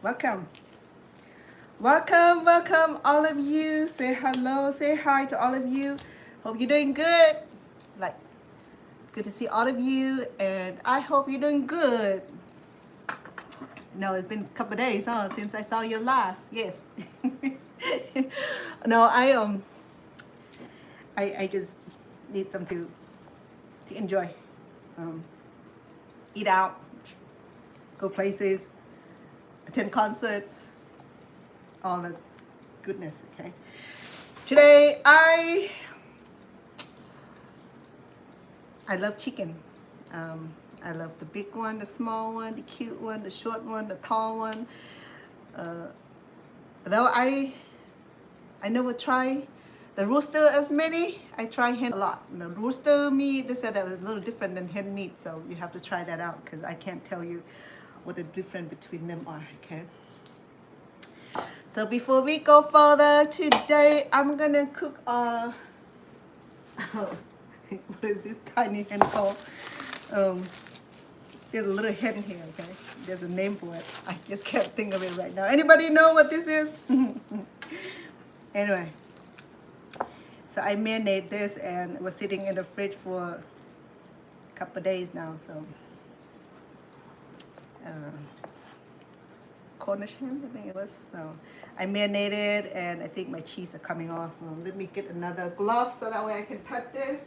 Welcome. Welcome, all of you. Say hello, say hi to all of you. Hope you're doing good. Like, good to see all of you, and I hope you're doing good. No, it's been a couple of days, since I saw you last. Yes. No, I just need something to enjoy. Eat out, go places, attend concerts, all the goodness. Okay. Today I love chicken. I love the big one, the small one, the cute one, the short one, the tall one. Though I never try the rooster as many. I try hen a lot. The rooster meat, they said that was a little different than hen meat, so you have to try that out because I can't tell you what the difference between them are. Okay. So before we go further, today I'm gonna cook what is this tiny hen called? There's a little hen here, okay? There's a name for it. I just can't think of it right now. Anybody know what this is? Anyway, so I marinate this and it was sitting in the fridge for a couple of days now. So Cornish Hen, I think it was. So I marinated and I think my cheese are coming off. Let me get another glove so that way I can touch this.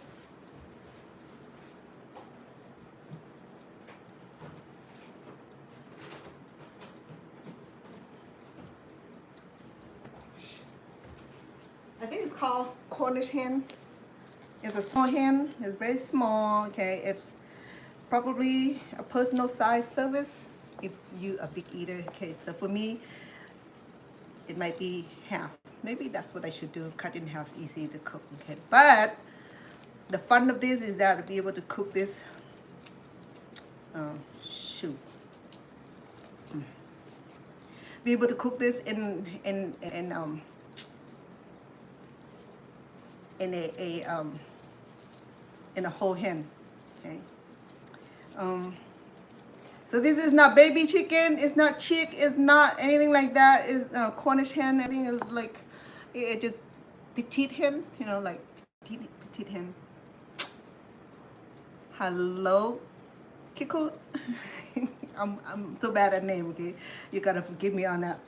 I think it's called Cornish Hen. It's a small hen. It's very small. Okay, it's probably a personal size service if you a big eater. Okay, so for me, it might be half. Maybe that's what I should do. Cut in half, easy to cook. Okay, but the fun of this is that to be able to cook this. Be able to cook this in a whole hen. Okay. So this is not baby chicken. It's not chick. It's not anything like that. It's Cornish hen. I think it's like it just petite hen. You know, like petite hen. Hello, Kiko. I'm so bad at name. Okay, you gotta forgive me on that.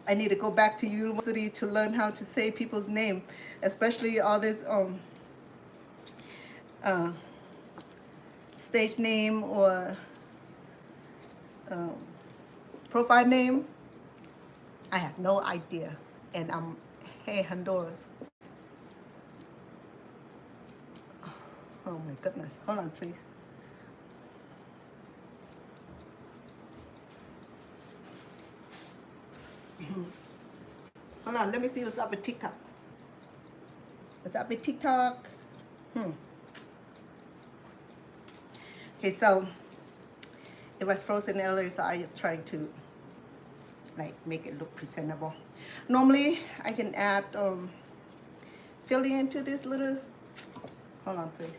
I need to go back to university to learn how to say people's name, especially all this stage name or profile name. I have no idea, and I'm hey Honduras. Oh my goodness! Hold on, please. Hold on, let me see what's up with TikTok. What's up with TikTok? Okay, so it was frozen earlier, so I'm trying to like make it look presentable. Normally, I can add filling into this little. Hold on, please.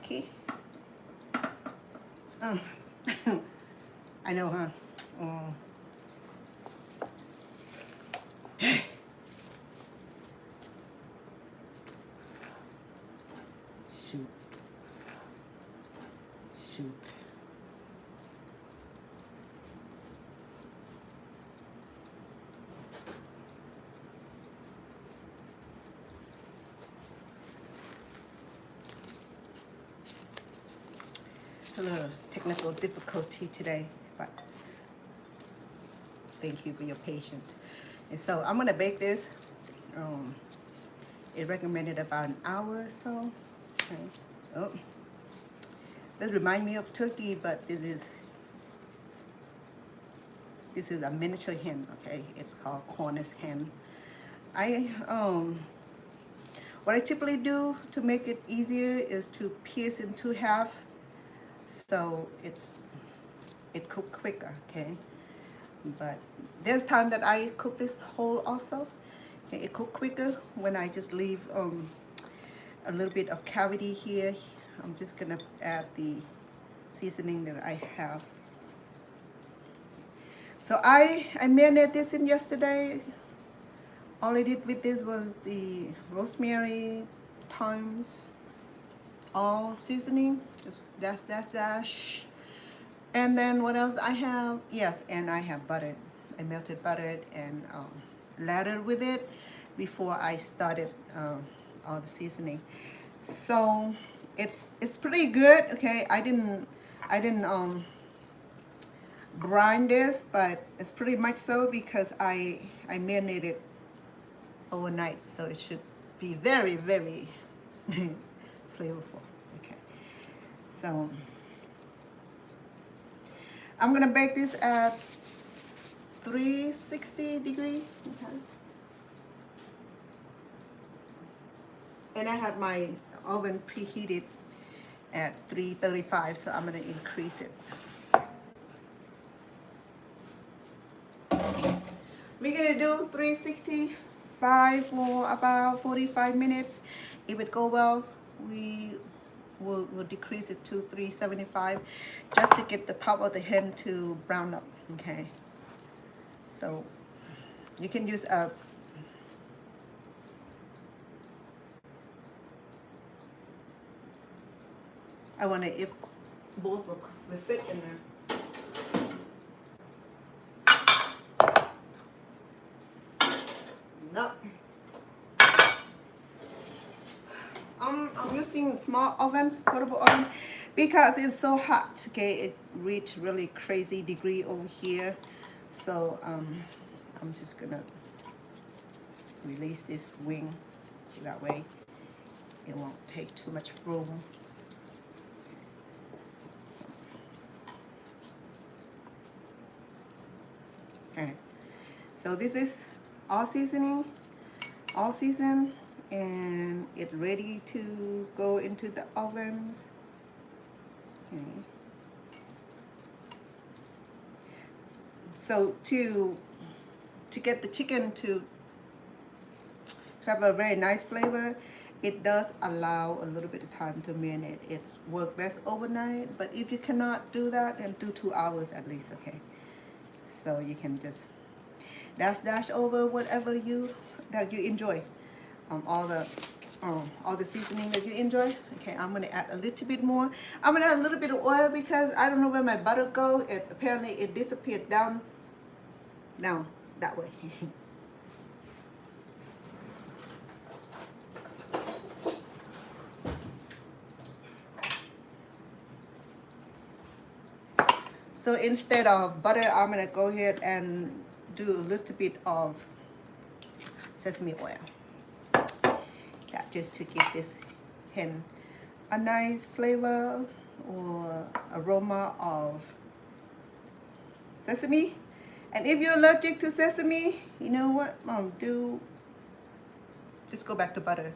Okay. I know, huh? Shoot. A little technical difficulty today, but thank you for your patience. And so I'm gonna bake this. It recommended about an hour or so. Okay. Oh, this reminds me of turkey, but this is a miniature hen. Okay, it's called Cornish Hen. What I typically do to make it easier is to pierce into half, so it cook quicker. Okay. but there's time that I cook this whole also. Okay, it cook quicker when I just leave a little bit of cavity here. I'm just gonna add the seasoning that I have. So I marinated this in yesterday. All I did with this was the rosemary, thymes, all seasoning, just dash. And then what else I have? Yes, and I have butter. I melted butter and lathered with it before I started all the seasoning. So it's pretty good. Okay, I didn't brine this, but it's pretty much so because I marinated overnight, so it should be very flavorful. Okay, so I'm gonna bake this at 360 degree. Okay, and I had my oven preheated at 335, so I'm gonna increase it. We're gonna do 365 for about 45 minutes. If it goes well, we'll decrease it to 375 just to get the top of the hen to brown up. Okay, so you can use a I wonder if both will fit in there. Nope. I'm using small ovens, portable oven, because it's so hot. Okay, it reached really crazy degree over here. So I'm just gonna release this wing so that way it won't take too much room. Okay, so this is all seasoning, all seasoned, and it's ready to go into the ovens. Okay. So to get the chicken to have a very nice flavor, it does allow a little bit of time to marinate. It's work best overnight, but if you cannot do that, then do 2 hours at least. Okay, so you can just dash over whatever that you enjoy, all the seasoning that you enjoy. Okay, I'm gonna add a little bit more. I'm gonna add a little bit of oil because I don't know where my butter go. Apparently it disappeared down that way. So instead of butter, I'm gonna go ahead and do a little bit of sesame oil. That just to give this hen a nice flavor or aroma of sesame. And if you're allergic to sesame, you know what? Just go back to butter,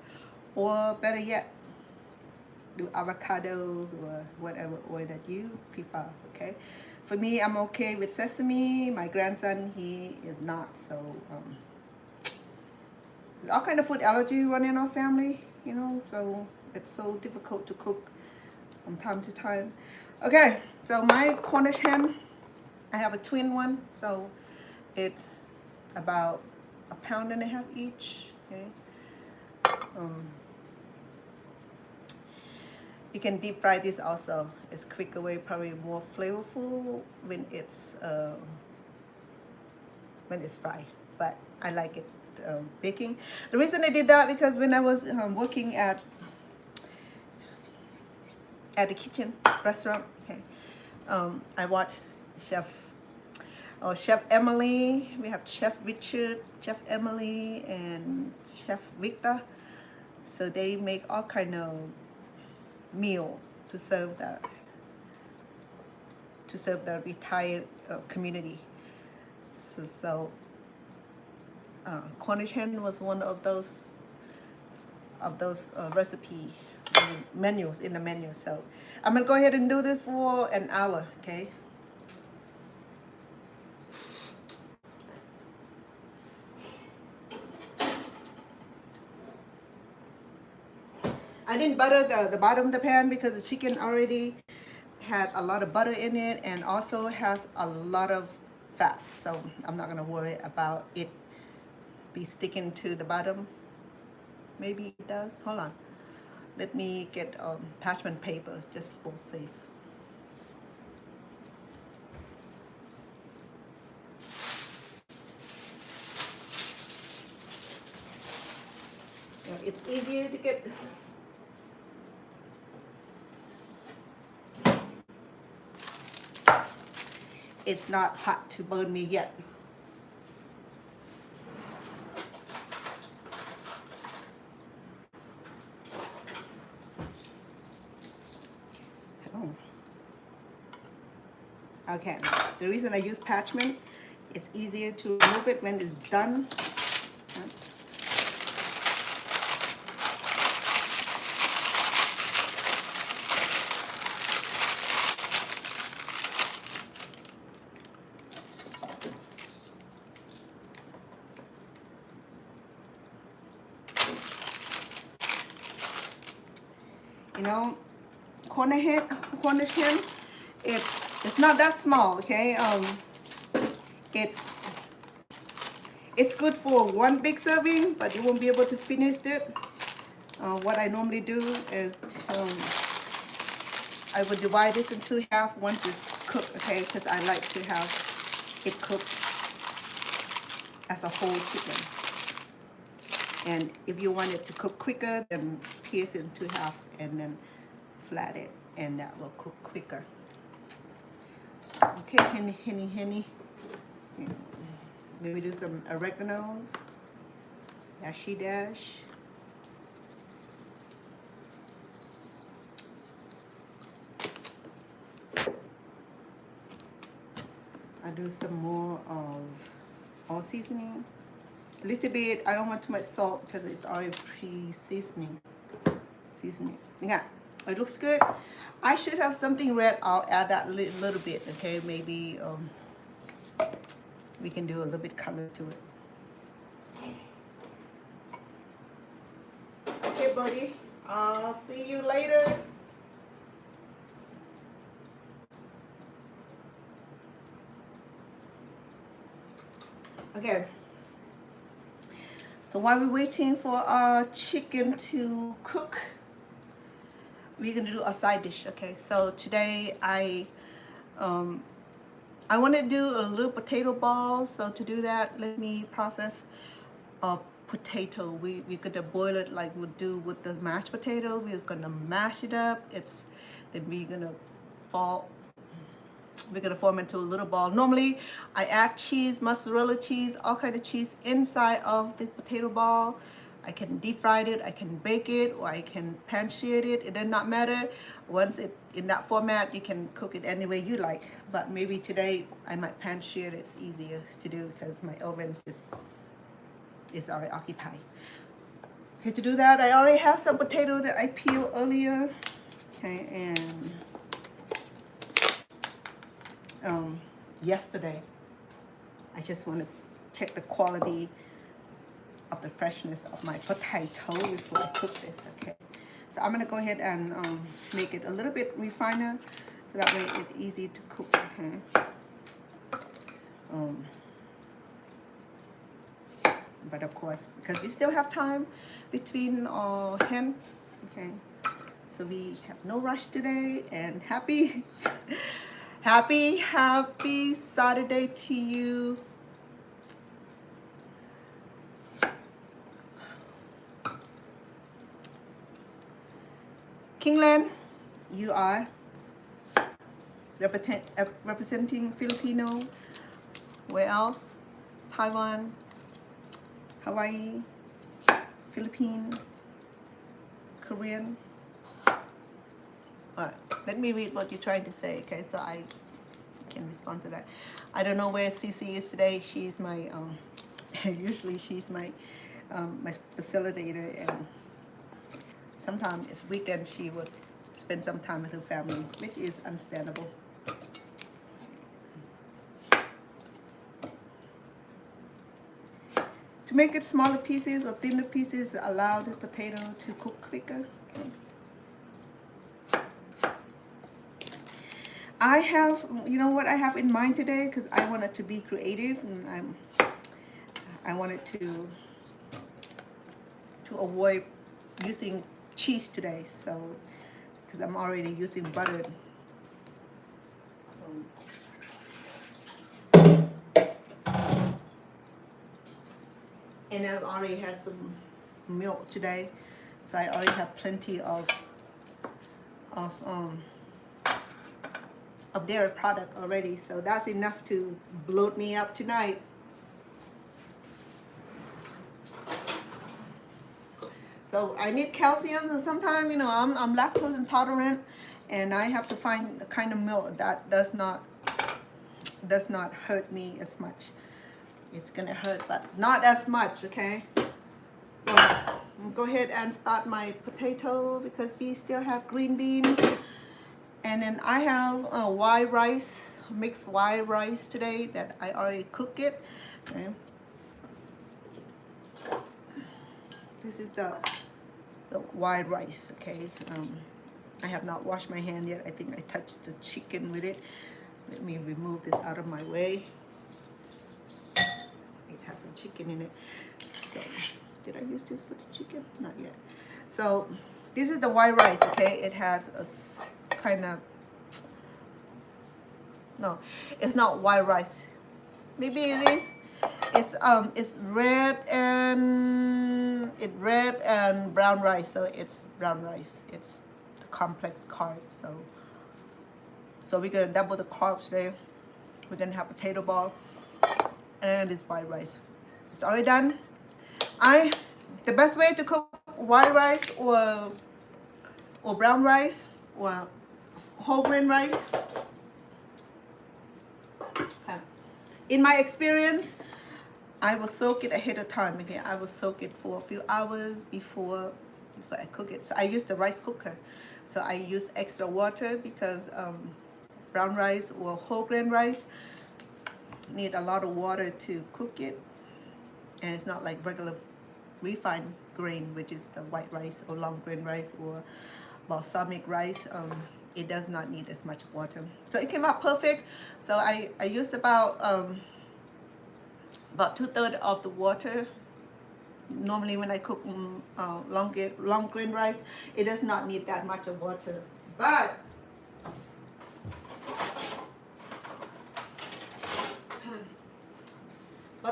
or better yet, do avocados or whatever oil that you prefer. Okay, for me, I'm okay with sesame. My grandson, he is not. So there's all kind of food allergy running in our family, you know, so it's so difficult to cook from time to time. Okay, so my Cornish hen, I have a twin one, so it's about 1.5 pounds each. Okay, you can deep fry this also. It's quicker way, probably more flavorful when it's fried, but I like it baking. The reason I did that because when I was working at the kitchen restaurant, okay, I watched Chef Emily. We have Chef Richard, Chef Emily, and Chef Victor. So they make all kind of meal to serve the retired community. So Cornish hen was one of those recipe menus in the menu. So I'm gonna go ahead and do this for an hour. Okay. I didn't butter the bottom of the pan because the chicken already has a lot of butter in it and also has a lot of fat. So I'm not gonna worry about it be sticking to the bottom. Maybe it does. Hold on. Let me get parchment papers just for safe. It's easier to get. It's not hot to burn me yet. Oh. Okay, the reason I use parchment, it's easier to remove it when it's done. You know, Cornish hen, it's not that small, okay? It's good for one big serving, but you won't be able to finish it. What I normally do is I would divide this into half once it's cooked, okay? Because I like to have it cooked as a whole chicken. And if you want it to cook quicker, then pierce it into half and then flat it, and that will cook quicker. Okay, henny. Let me do some oreganos. Dash. I'll do some more of all seasoning. A little bit. I don't want too much salt because it's already pre-seasoning. Yeah, it looks good. I should have something red. I'll add that little bit. Okay, maybe we can do a little bit color to it. Okay, buddy. I'll see you later. Okay. So while we're waiting for our chicken to cook, we're gonna do a side dish. Okay, so today I want to do a little potato ball. So to do that, let me process a potato. We're gonna boil it like we do with the mashed potato. We're gonna mash it up. Then we're gonna form into a little ball. Normally, I add cheese, mozzarella cheese, all kind of cheese inside of this potato ball. I can deep fry it, I can bake it, or I can pan sear it. It does not matter. Once it's in that format, you can cook it any way you like. But maybe today I might pan sear it. It's easier to do because my oven is already occupied. Okay, to do that, I already have some potato that I peeled earlier. Okay, and yesterday I just want to check the quality of the freshness of my potato before I cook this. Okay, so I'm gonna go ahead and make it a little bit refiner so that way it's easy to cook. Okay, but of course, because we still have time between hens, okay, so we have no rush today. And happy Saturday to you. Kingland, you are representing Filipino. Where else? Taiwan, Hawaii, Philippines, Korean. All right, let me read what you're trying to say, okay, so I can respond to that. I don't know where Cece is today. She's my, usually she's my facilitator, and sometimes it's weekend she would spend some time with her family, which is understandable. To make it smaller pieces or thinner pieces, allow this potato to cook quicker. I have, you know what I have in mind today, because I wanted to be creative, and I wanted to avoid using cheese today, so because I'm already using butter. And I've already had some milk today, so I already have plenty of dairy product already, so that's enough to bloat me up tonight. So I need calcium, and sometimes, you know, I'm lactose intolerant, and I have to find the kind of milk that does not hurt me as much. It's gonna hurt, but not as much, okay? So I'll go ahead and start my potato, because we still have green beans. And then I have white rice, mixed white rice today that I already cooked it. Okay. This is the white rice, okay? I have not washed my hand yet. I think I touched the chicken with it. Let me remove this out of my way. It has some chicken in it. So, did I use this for the chicken? Not yet. So, this is the white rice, okay? It has a kind of, no, it's not white rice. Maybe it is. It's red and brown rice. So it's brown rice. It's the complex carb. So we're gonna double the carbs today. We're gonna have potato ball and this white rice. It's already done. The best way to cook white rice or brown rice or whole grain rice, in my experience, I will soak it ahead of time. Okay, I will soak it for a few hours before I cook it. So I use the rice cooker. So I use extra water, because brown rice or whole grain rice need a lot of water to cook it, and it's not like regular refined grain, which is the white rice or long grain rice or balsamic rice. It does not need as much water, so it came out perfect. So I used about 2/3 of the water. Normally when I cook long grain rice, it does not need that much of water. But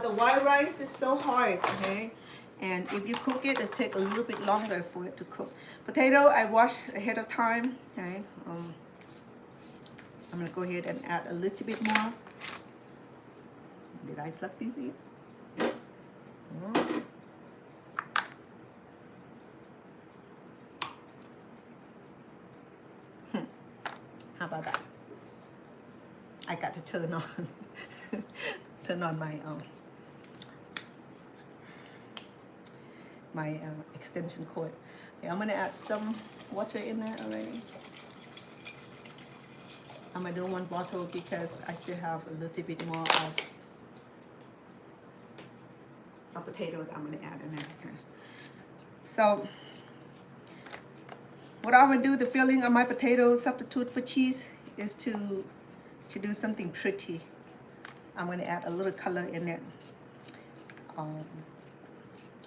the white rice is so hard, okay? And if you cook it, it takes a little bit longer for it to cook. Potato, I wash ahead of time, okay? I'm gonna go ahead and add a little bit more. Did I pluck these in? No. How about that? I got to turn on my extension cord. Okay, I'm gonna add some water in there already. I'm gonna do one bottle because I still have a little bit more of a potato that I'm gonna add in there. Okay. So what I'm gonna do, the filling of my potato substitute for cheese, is to do something pretty. I'm gonna add a little color in it.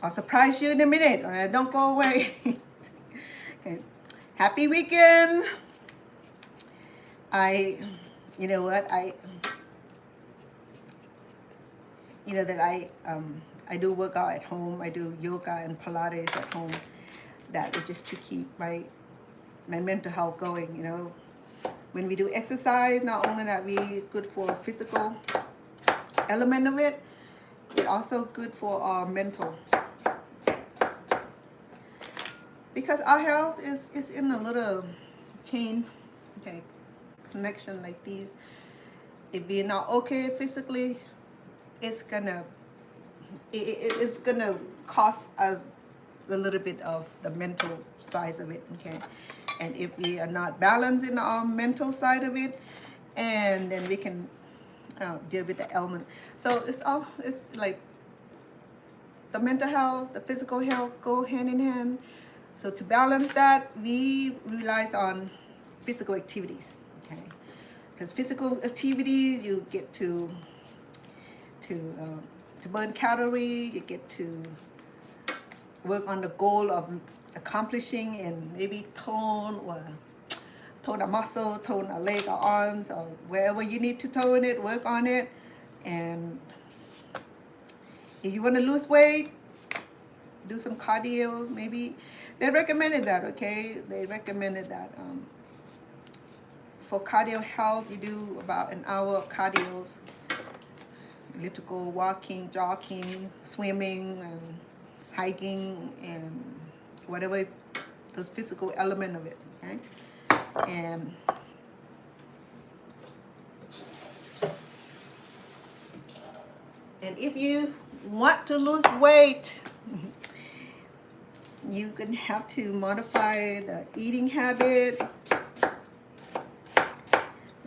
I'll surprise you in a minute. All right, don't go away. Okay. Happy weekend. You know what, I do work out at home. I do yoga and Pilates at home. That is just to keep my mental health going. You know, when we do exercise, not only that it's good for physical element of it, it's also good for our mental. Because our health is in a little chain, okay, connection like these. If we're not okay physically, it's gonna cost us a little bit of the mental side of it, okay? And if we are not balanced in our mental side of it, and then we can deal with the element. So it's like the mental health, the physical health go hand in hand. So to balance that, we rely on physical activities, okay? Because physical activities, you get to burn calories, you get to work on the goal of accomplishing and maybe tone a muscle, tone a leg or arms, or wherever you need to tone it, work on it. And if you want to lose weight, do some cardio. Maybe they recommended that, okay? They recommended that for cardio health, you do about an hour of cardios. Elliptical, walking, jogging, swimming, and hiking, and whatever those physical element of it, okay? And if you want to lose weight, you can have to modify the eating habit. I'm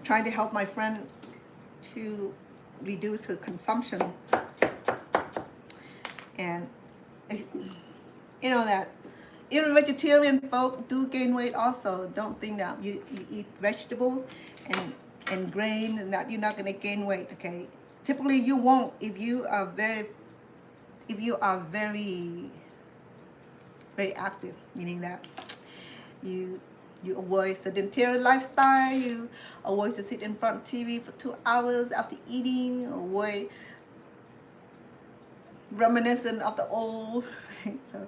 trying to help my friend to reduce her consumption. And you know that even vegetarian folk do gain weight also. Don't think that you eat vegetables and grain and that you're not going to gain weight, okay? Typically you won't if you are very very active, meaning that you avoid sedentary lifestyle, you avoid to sit in front of TV for 2 hours after eating, avoid reminiscent of the old. So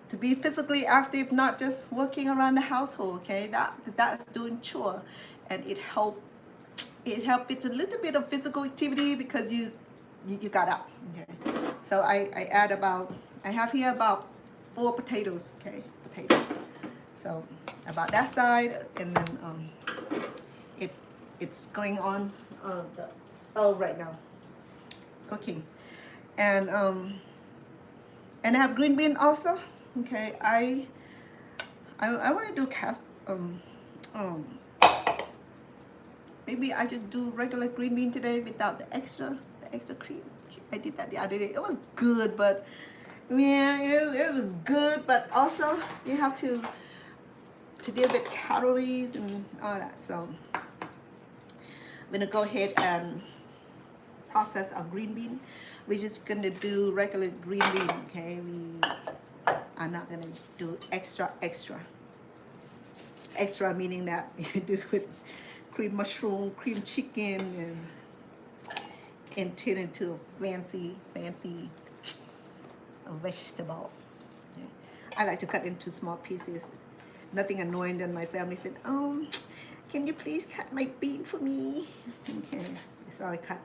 to be physically active, not just working around the household, okay? That's doing chore, and it help with a little bit of physical activity because you got up, okay? So I have here about 4 potatoes, okay? Potatoes. So about that side, and then it's going on the stove right now, cooking, and I have green bean also, okay? I want to do maybe I just do regular green bean today without the extra cream. I did that the other day. It was good, but yeah, it was good, but also you have to deal with calories and all that. So I'm gonna go ahead and process our green bean. We're just gonna do regular green bean, okay? We are not gonna do extra meaning that you do with cream mushroom, cream chicken, and turn into a fancy vegetable. Okay. I like to cut into small pieces. Nothing annoying than my family said, can you please cut my bean for me? Okay, so I cut.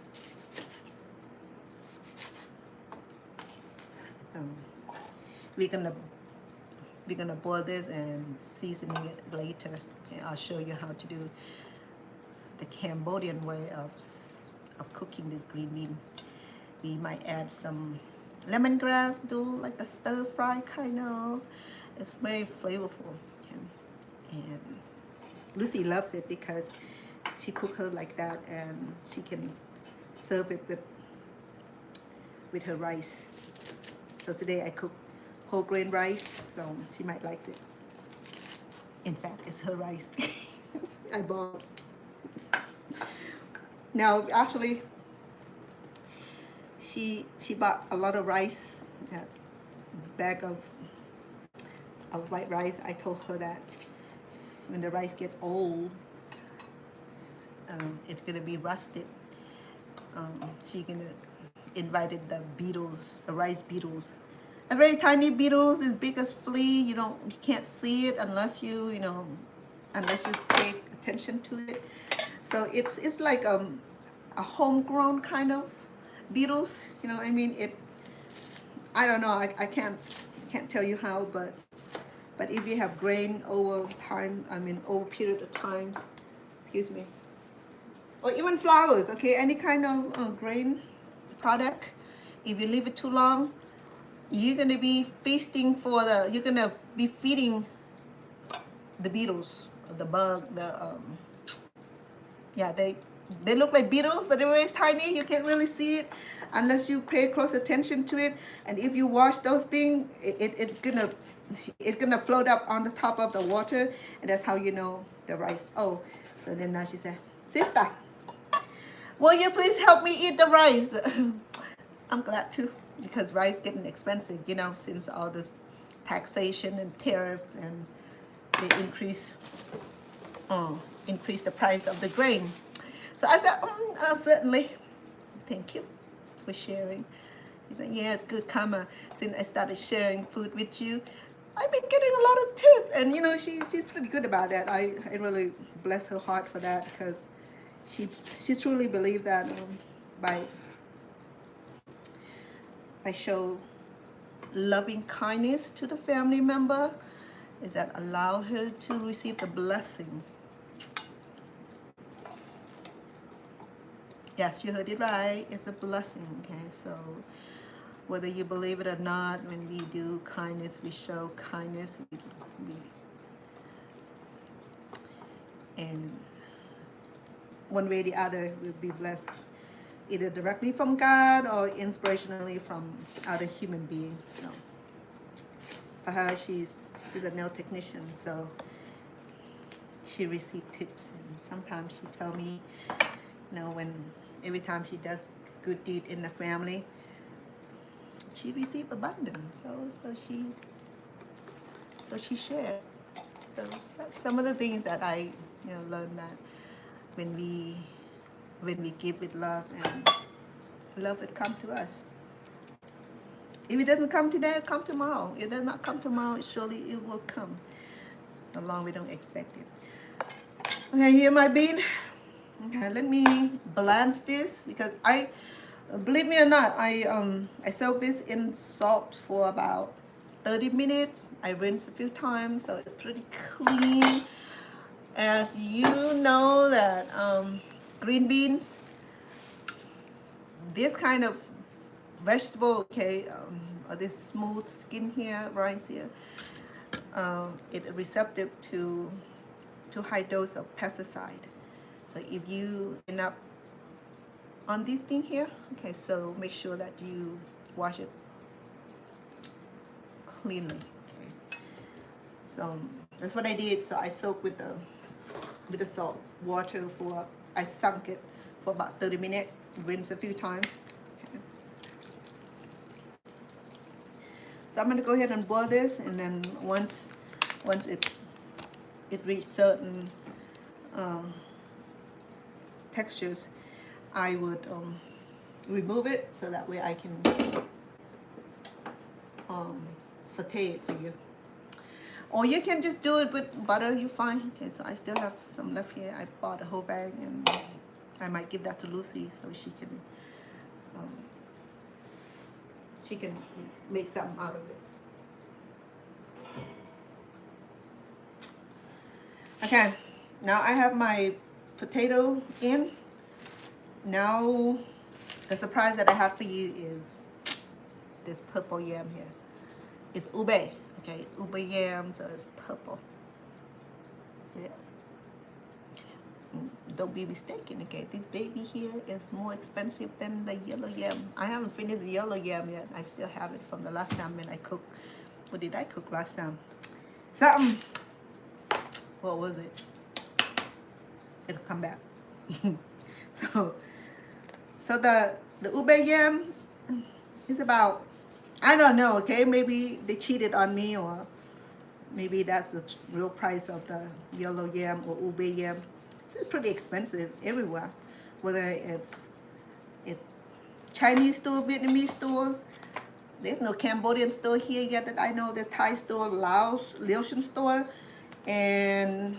We're gonna boil this and seasoning it later. Okay, I'll show you how to do the Cambodian way of cooking this green bean. We might add some lemongrass, do like a stir fry kind of. It's very flavorful. Okay. And Lucy loves it because she cooks her like that, and she can serve it with her rice. So today I cooked whole grain rice, so she might like it. In fact, it's her rice. I bought. Now, actually, she bought a lot of rice, a bag of white rice. I told her that when the rice gets old, it's gonna be rusted. She gonna invited the beetles, the rice beetles. A very tiny beetles, as big as flea. You can't see it unless you pay attention to it. So it's like a homegrown kind of beetles. You know what I mean? I don't know. I can't tell you how, but if you have grain over time, over period of times, excuse me, or even flowers, okay, any kind of grain product, if you leave it too long, you're gonna be feeding the beetles, the bug, they look like beetles, but they're very tiny. You can't really see it unless you pay close attention to it. And if you wash those things, it's gonna float up on the top of the water, and that's how you know the rice. Oh, so then now she said, "Sister, will you please help me eat the rice?" I'm glad to, because rice getting expensive, you know, since all this taxation and tariffs, and they increase the price of the grain. So I said, certainly, thank you for sharing. He said, yeah, it's good karma. Since I started sharing food with you, I've been getting a lot of tips. And you know, she's pretty good about that. I really bless her heart for that, because she truly believed that by show loving kindness to the family member, is that allow her to receive the blessing. Yes, you heard it right. It's a blessing, okay? So whether you believe it or not, when we do kindness, we show kindness, and one way or the other, we'll be blessed, either directly from God or inspirationally from other human beings. So for her, she's a nail technician, so she received tips, and sometimes she tell me, you know, every time she does good deed in the family, she received abundance. So she shared. So that's some of the things that I learned, that when we give with love, and love would come to us. If it doesn't come today, it'll come tomorrow. If it does not come tomorrow, surely it will come. As long as we don't expect it. Okay, here my bean. Okay, let me blanch this, because believe me or not, I soak this in salt for about 30 minutes. I rinse a few times, so it's pretty clean. As you know that green beans, this kind of vegetable, okay, this smooth skin here, rinds here, it receptive to high dose of pesticide. So if you end up on this thing here, okay, so make sure that you wash it cleanly. Okay. So that's what I did. So I soaked with the salt water I sunk it for about 30 minutes, rinse a few times. Okay. So I'm gonna go ahead and boil this, and then once it reaches certain textures, I would remove it, so that way I can saute it for you. Or you can just do it with butter, you fine. Okay, so I still have some left here. I bought a whole bag, and I might give that to Lucy so she can make something out of it. Okay, now I have my potato in. Now the surprise that I have for you is this purple yam here. It's ube, okay, ube yam, so it's purple. Yeah. Don't be mistaken, okay, this baby here is more expensive than the yellow yam. I haven't finished the yellow yam yet. I still have it from the last time when I cooked. What did I cook last time? Something. What was it? It'll come back. So the ube yam is about, I don't know, okay, maybe they cheated on me, or maybe that's the real price of the yellow yam or ube yam. It's pretty expensive everywhere, whether it's Chinese store, Vietnamese stores. There's no Cambodian store here yet that I know. There's Thai store, Laotian store, and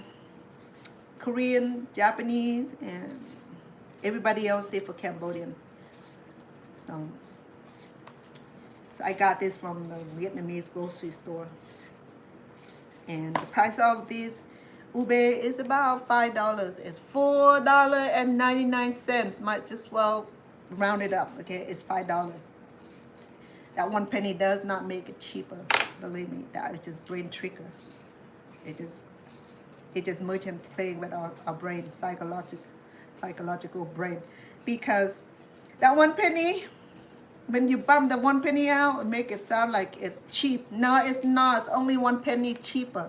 Korean, Japanese, and everybody else there for Cambodian. So I got this from the Vietnamese grocery store, and the price of this ube is about $5. It's $4.99. Might just well round it up. Okay, it's $5. That 1 penny does not make it cheaper. Believe me, that is just brain trigger. It just merchant playing with our brain, psychological brain, because that 1 penny, when you bump the 1 penny out, make it sound like it's cheap. No, it's not. It's only 1 penny cheaper.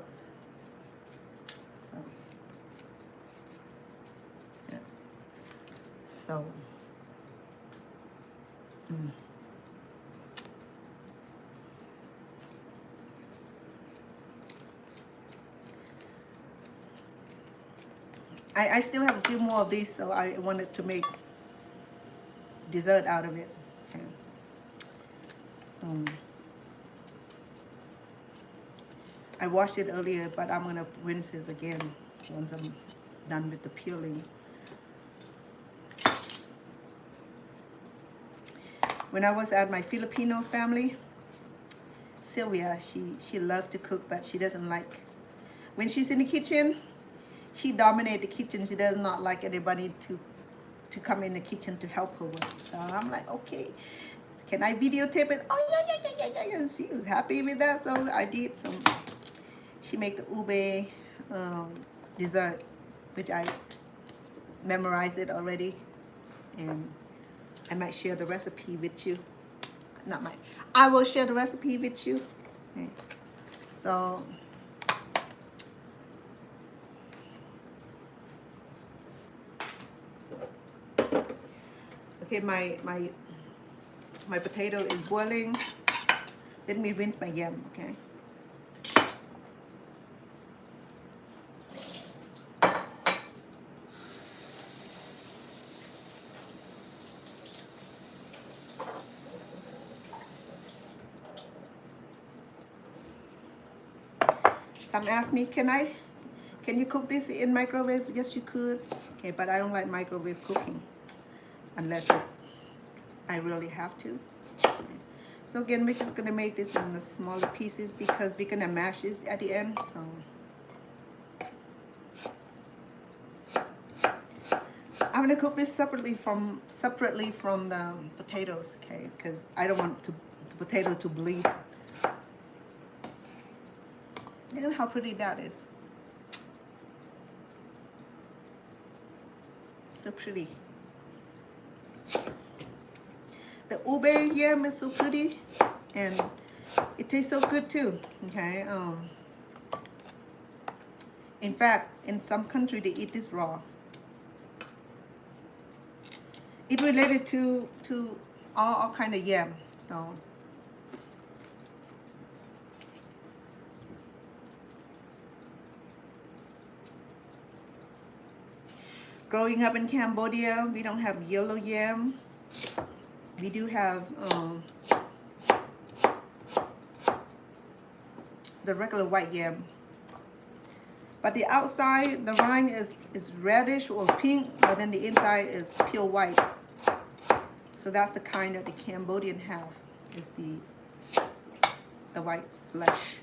Yeah. So. I still have a few more of these, so I wanted to make dessert out of it. Okay. So I washed it earlier, but I'm gonna rinse it again once I'm done with the peeling. When I was at my Filipino family, Sylvia, she loved to cook, but she doesn't like, when she's in the kitchen, she dominates the kitchen. She does not like anybody to come in the kitchen to help her with. So I'm like, okay, can I videotape it? Oh yeah. She was happy with that, so I did some. She made the ube dessert, which I memorized it already, and I might share the recipe with you. I will share the recipe with you. Okay. So. Okay, my potato is boiling. Let me rinse my yam, okay? Some ask me, can you cook this in microwave? Yes, you could. Okay, but I don't like microwave cooking unless I really have to. Okay. So again, we're just gonna make this in the smaller pieces because we're gonna mash this at the end. So I'm gonna cook this separately from the potatoes, okay? Because I don't want the potato to bleed. Look at how pretty that is. So pretty. The ube yam is so pretty, and it tastes so good too. Okay. In fact, in some country they eat this raw. It related to all kind of yam. So. Growing up in Cambodia, we don't have yellow yam. We do have the regular white yam. But the outside, the rind is reddish or pink, but then the inside is pure white. So that's the kind that the Cambodian have, is the white flesh.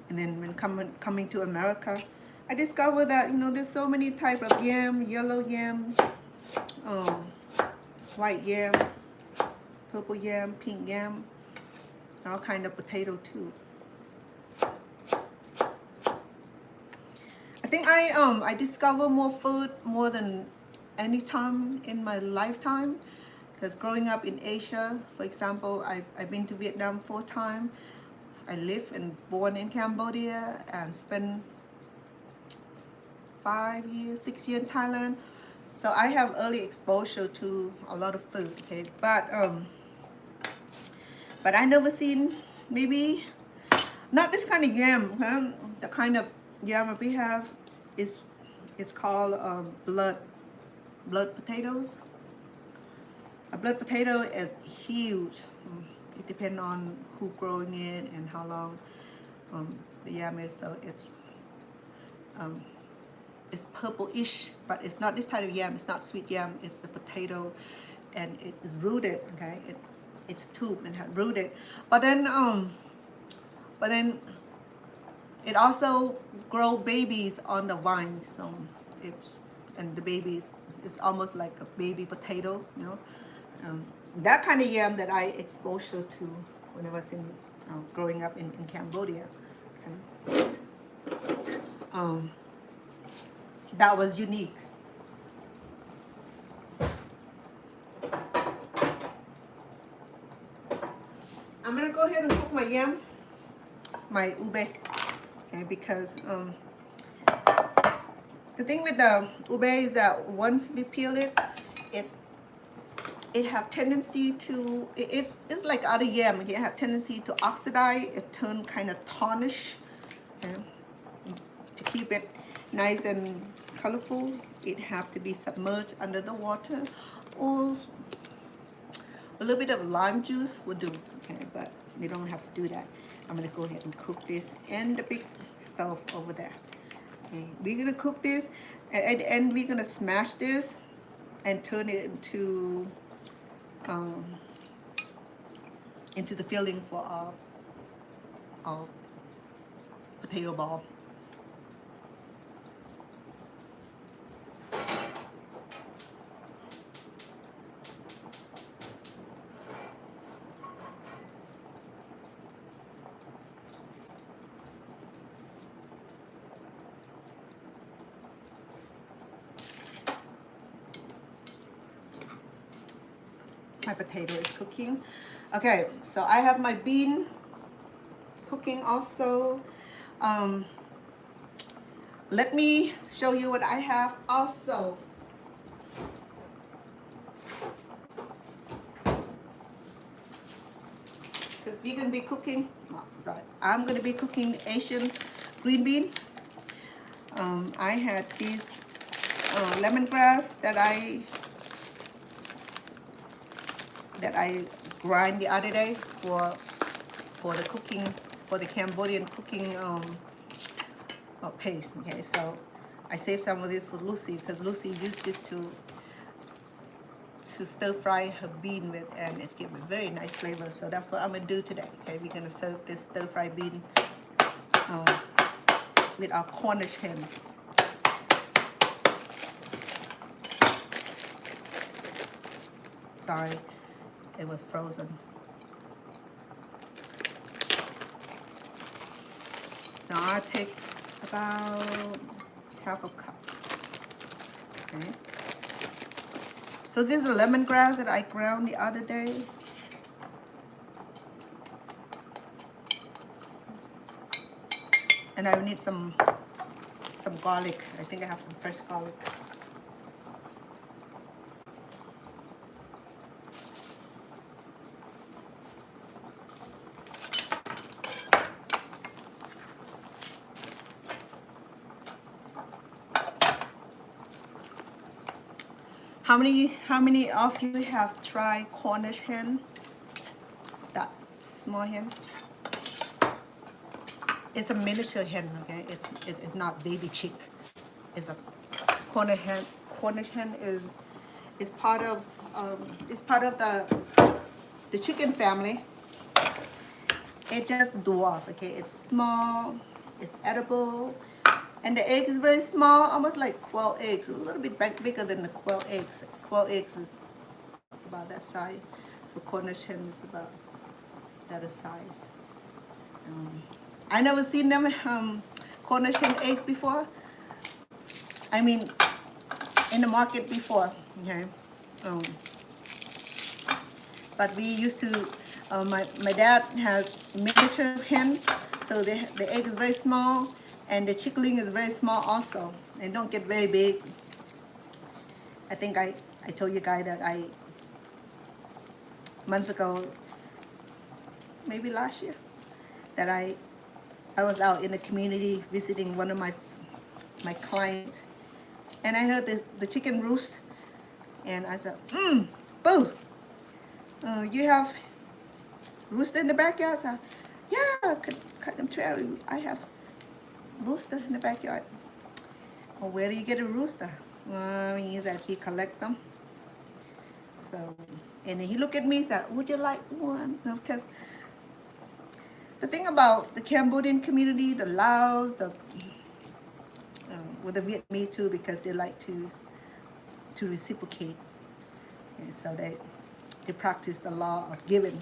And then when coming to America, I discovered that, you know, there's so many types of yam, yellow yam, white yam, purple yam, pink yam, all kind of potato too. I think I discover more food more than any time in my lifetime, because growing up in Asia, for example, I've been to Vietnam 4 times. I live and born in Cambodia and spent 6 years in Thailand. So I have early exposure to a lot of food, okay? But I never seen, maybe not this kind of yam, huh? The kind of yam that we have is, it's called blood potatoes. A blood potato is huge. It depends on who growing it and how long the yam is. So it's purple-ish, but it's not this type of yam. It's not sweet yam. It's the potato, and it is rooted. Okay, it's tubed and had rooted. But then it also grow babies on the vine. So and the babies, it's almost like a baby potato, you know. That kind of yam that I exposed to when I was growing up in Cambodia. Okay. That was unique. yam, my ube, okay, because the thing with the ube is that once we peel it, it have tendency to, it's like other yam, it have tendency to oxidize, it turn kind of tarnish. Okay? To keep it nice and colorful, it have to be submerged under the water, or a little bit of lime juice will do, okay, but we don't have to do that. I'm gonna go ahead and cook this in the big stove over there. Okay, we're gonna cook this, and at the end we're gonna smash this and turn it into the filling for our potato ball. My potato is cooking. Okay, so I have my bean cooking also. Let me show you what I have also. Because we're gonna be cooking, I'm gonna be cooking Asian green bean. I had these lemongrass that I grind the other day for the cooking, for the Cambodian cooking paste. Okay, so I saved some of this for Lucy, because Lucy used this to stir fry her bean with, and it gives a very nice flavor. So that's what I'm gonna do today. Okay, we're gonna serve this stir fry bean with our Cornish hen. Sorry, it was frozen. Now I take about half a cup. Okay. So this is the lemongrass that I ground the other day. And I need some garlic. I think I have some fresh garlic. How many of you have tried Cornish hen? That small hen? It's a miniature hen, okay? It's not baby chick. It's a Cornish hen. Cornish hen is part of the chicken family. It just dwarf, okay? It's small, it's edible, and the egg is very small, almost like quail eggs, a little bit bigger than the quail eggs. Quail eggs is about that size, so Cornish hen is about that size. I never seen them Cornish hen eggs before. I mean, in the market before, okay. But we used to. My dad has miniature hen, so the egg is very small, and the chickling is very small also, and don't get very big. I think I told you guys that months ago, maybe last year, that I was out in the community visiting one of my clients, and I heard the chicken roost, and I said, boo, you have rooster in the backyard? So, yeah, contrary, I have roosters in the backyard. Well, where do you get a rooster? Well, means that he collect them. So, and then he looked at me and said, would you like one? No, because the thing about the Cambodian community, the Laos, with the Vietnamese too, because they like to reciprocate. And so they practice the law of giving.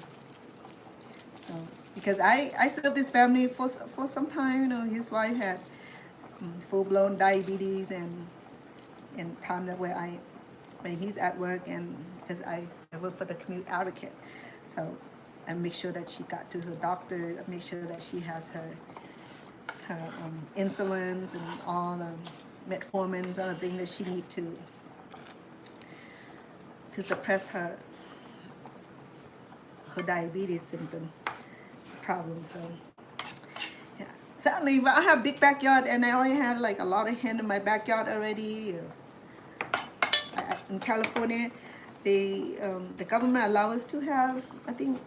So, because I served this family for some time, you know, his wife had full-blown diabetes, and time that when he's at work, and because I work for the community advocate, so and make sure that she got to her doctor, make sure that she has her insulins and all the metformins, all the things that she needs to suppress her diabetes symptoms problem. So yeah, sadly, but I have big backyard, and I already had like a lot of hen in my backyard already. In California, the government allow us to have, I think,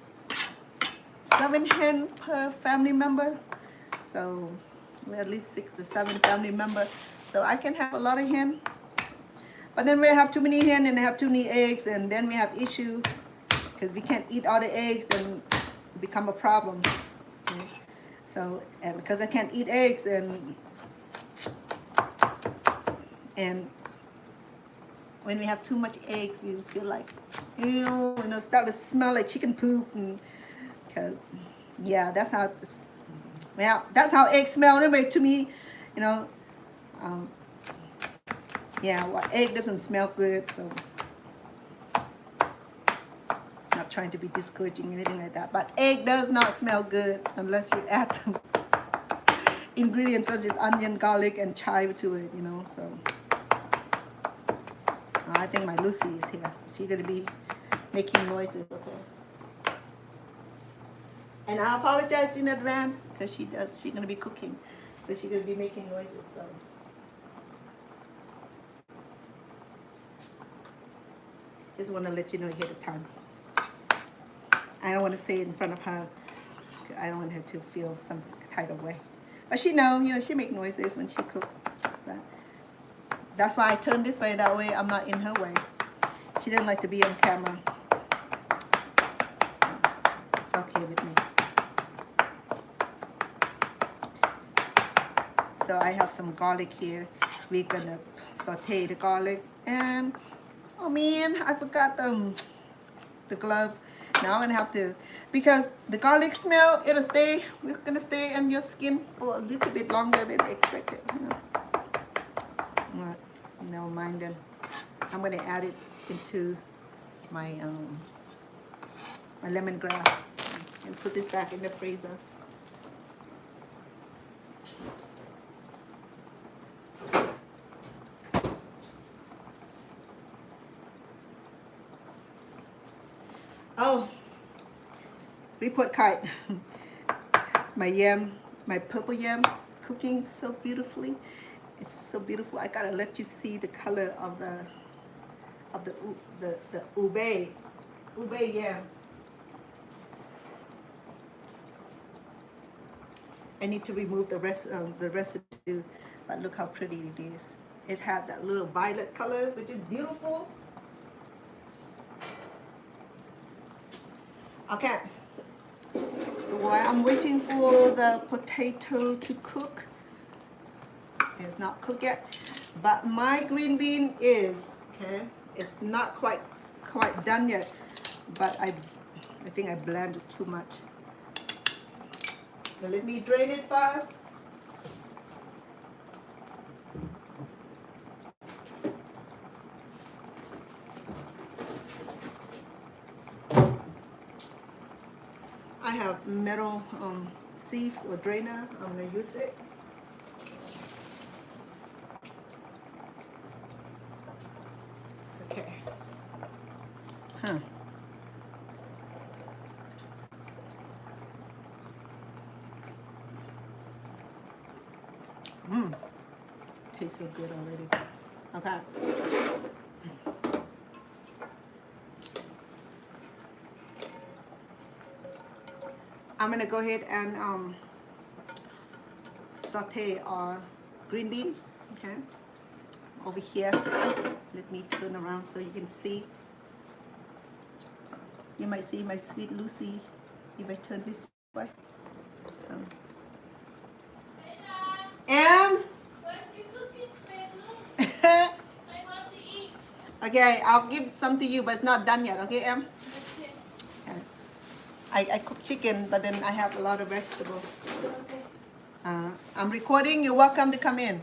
7 hen per family member. So we're at least 6 to 7 family members. So I can have a lot of hen. But then we have too many hen and they have too many eggs, and then we have issue because we can't eat all the eggs and it become a problem. Okay? So, and because I can't eat eggs and when we have too much eggs, we feel like, start to smell like chicken poop, and because, yeah, that's how eggs smell anyway to me, yeah, well, egg doesn't smell good, so not trying to be discouraging or anything like that, but egg does not smell good unless you add some ingredients such as onion, garlic, and chive to it, so. I think my Lucy is here. She's going to be making noises, okay? And I apologize in advance because she's going to be cooking. So she's going to be making noises, so. Just want to let you know ahead of time. I don't want to say it in front of her. I don't want her to feel some kind of way. But she knows, she make noises when she cooks. That's why I turn this way, that way I'm not in her way. She doesn't like to be on camera. So it's okay with me. So I have some garlic here. We're gonna saute the garlic. And, oh man, I forgot the glove. Now I'm gonna have to, because the garlic smell, it's gonna stay on your skin for a little bit longer than expected. Alright. Never mind then. I'm going to add it into my my lemongrass and put this back in the freezer. Oh, report card. My purple yam cooking so beautifully. It's so beautiful. I gotta let you see the color of the ube yam. I need to remove the residue, but look how pretty it is. It had that little violet color, which is beautiful. Okay. So while I'm waiting for the potato to cook. It's not cooked yet, but my green bean is, okay, it's not quite done yet, but I think I blended too much. Now let me drain it first. I have metal sieve or drainer. I'm gonna use it. Okay. Huh. Tastes so good already. Okay. I'm gonna go ahead and saute our green beans. Okay. Over here. Let me turn around so you can see. You might see my sweet Lucy if I turn this way. And I want to eat. okay, I'll give some to you, but it's not done yet. Okay, Em? Okay. I cook chicken, but then I have a lot of vegetables. Okay. I'm recording. You're welcome to come in.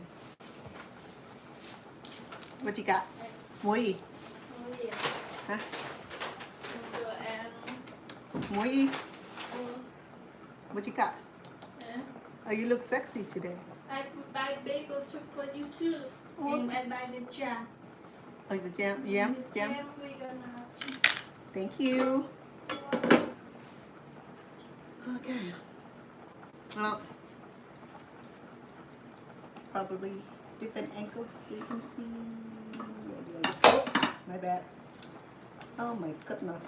What you got? Muối. Oh, yeah. Huh? Moi, Oh, what you got? yeah. Oh, you look sexy today. I buy bagel chip for you too. Oh. And I buy the jam. Oh, the jam, yam, The jam. jam we're gonna have. Thank you. Okay. Well, probably different angle so you can see. Oh, my bad. Oh my goodness.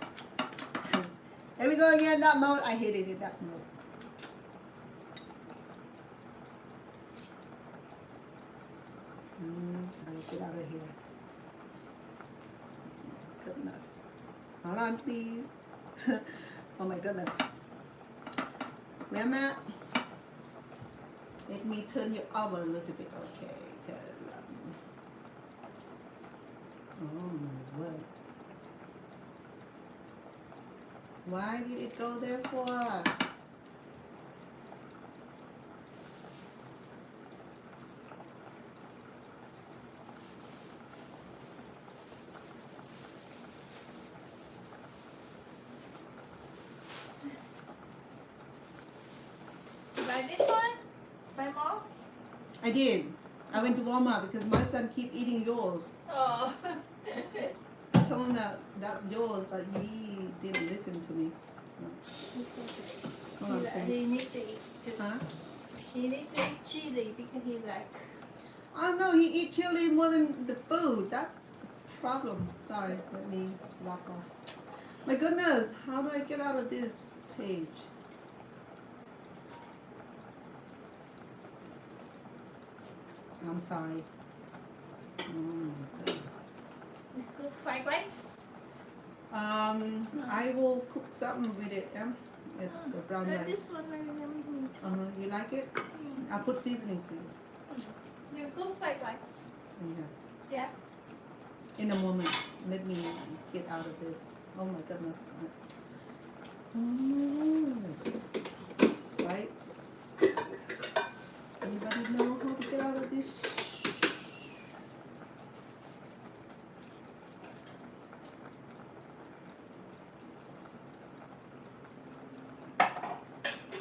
There we go again, that mode. I hated it, that mode. I'll get out of here. Goodness. Hold on, please. Oh my goodness. Where am I at? Let me turn you over a little bit, okay? Because, oh my word. Why did it go there for? You buy this one? Buy more? I did. I went to Walmart because my son keep eating yours. Oh. I told him that that's yours, but he didn't listen to me. No. Hold on, please. He needs to eat too. Huh? He needs to eat chili because he like. Oh no, he eat chili more than the food. That's the problem. Sorry, let me walk off. My goodness, how do I get out of this page? I'm sorry. Oh my goodness. We cook fried rice. I will cook something with it. It's a brown rice. This one I remember. You like it? I'll put seasoning for you. You cook fried rice. Yeah. Yeah. In a moment. Let me get out of this. Oh my goodness. Swipe. Anybody know how to get out of this?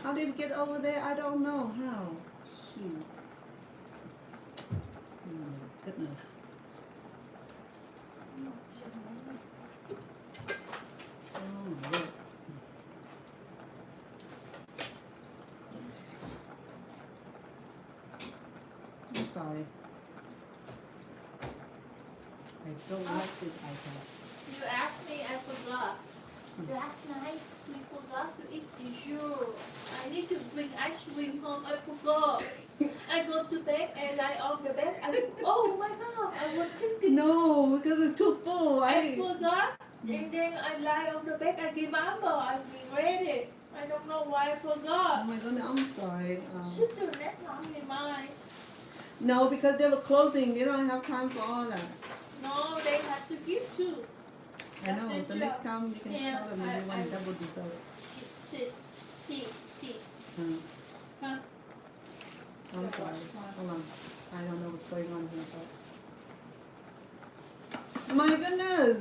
How did it get over there? I don't know how. Shoot. Oh my goodness. Oh my Lord. I'm sorry. I don't like this iPad. You asked me, I forgot. Last night we forgot to eat tissue. I need to bring ice cream home. I forgot. I go to bed and lie on the bed. Oh my god! I was thinking. No, because it's too full. I forgot, and then I lie on the bed. I remember. I read it. I don't know why I Oh forgot. my goodness, I'm sorry. Should do that not in mine. No, because they were closing. They don't have time for all that. No, they have to give too. I know. So next time you can Yeah, tell them you want double dessert. See. Huh? I'm sorry. Hold on. I don't know what's going on here, but my goodness.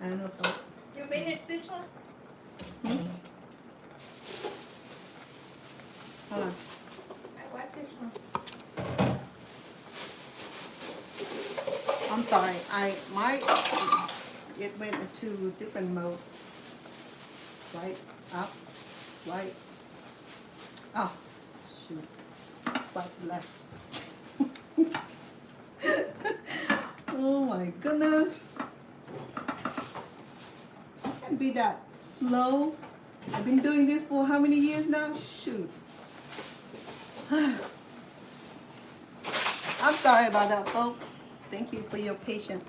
I don't know if You finish this one? hold on. I watch this one. I'm sorry. It went into different mode. Swipe up, swipe. Oh, shoot. Swipe left. Oh my goodness. Can't be that slow. I've been doing this for how many years now? Shoot. I'm sorry about that, folks. Thank you for your patience.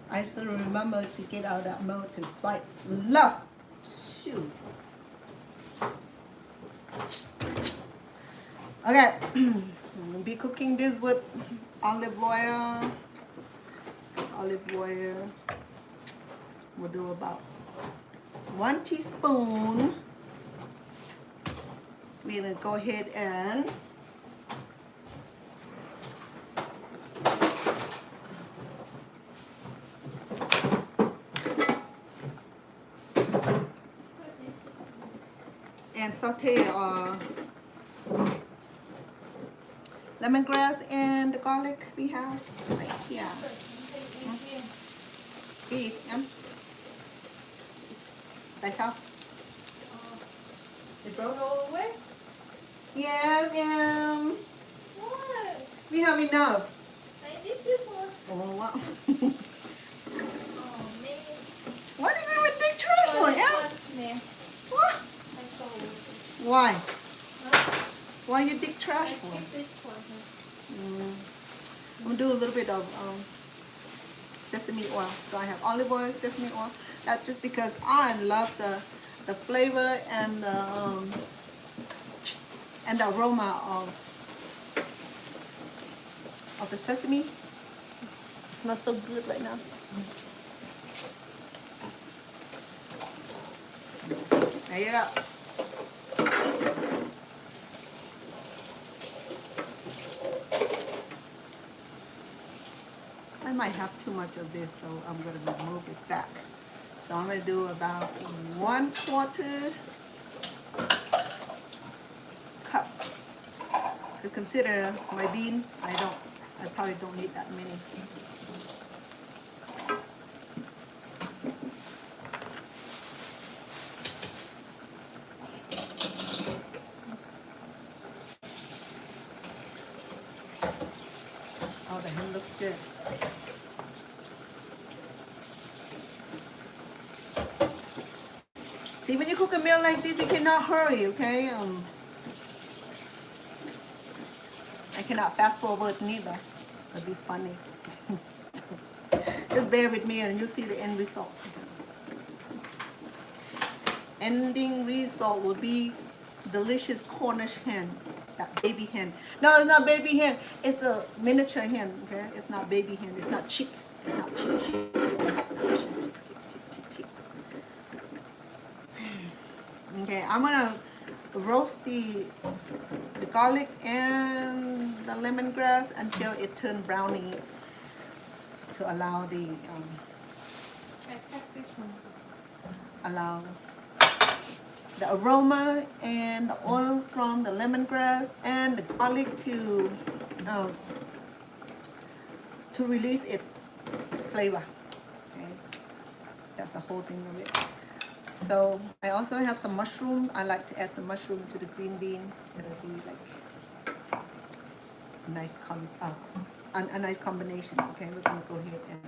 I still remember to get out of that mode to swipe left. Shoot. Okay. I'm gonna be cooking this with olive oil. Olive oil. We'll do about 1 teaspoon. We're gonna go ahead and and saute lemongrass and the garlic we have right here. Beef, tại sao? They throw it all away? Yeah, Why? we have enough. I need this one. Oh, wow. Oh man. What are you going to take trash for? Man. What? I told you. Why? Huh? Why you dig I trash for? keep this one. I'm gonna do a little bit of sesame oil. So I have olive oil, sesame oil. That's just because I love the flavor and the aroma of the sesame. It smells so good right now. There you go. I might have too much of this, so I'm going to remove it back. So I'm going to do about 1/4 cup. To consider my bean, I probably don't need that many. Oh, the hen looks good. See, when you cook a meal like this, you cannot hurry, okay? I cannot fast forward neither. It'll be funny. Just bear with me and you'll see the end result. Ending result will be delicious Cornish hen. That baby hen. No, it's not baby hen. It's a miniature hen, okay? It's not baby hen. It's not chick. It's not chick. It's not chick. Okay, I'm gonna roast the garlic and the lemongrass until it turns browny to allow the aroma and the oil from the lemongrass and the garlic to release its flavor. Okay, that's the whole thing of it. So I also have some mushroom. I like to add some mushroom to the green bean. It'll be like a nice combination. Okay, we're gonna go ahead and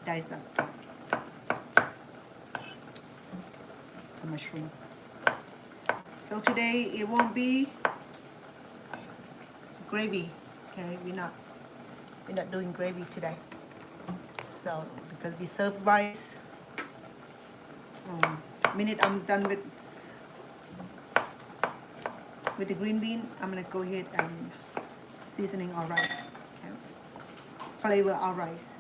dice up the mushroom. So today it won't be gravy. Okay, we're not doing gravy today. So because we serve rice, minute I'm done with the green bean, I'm gonna go ahead and seasoning our rice. Okay? Flavor our rice.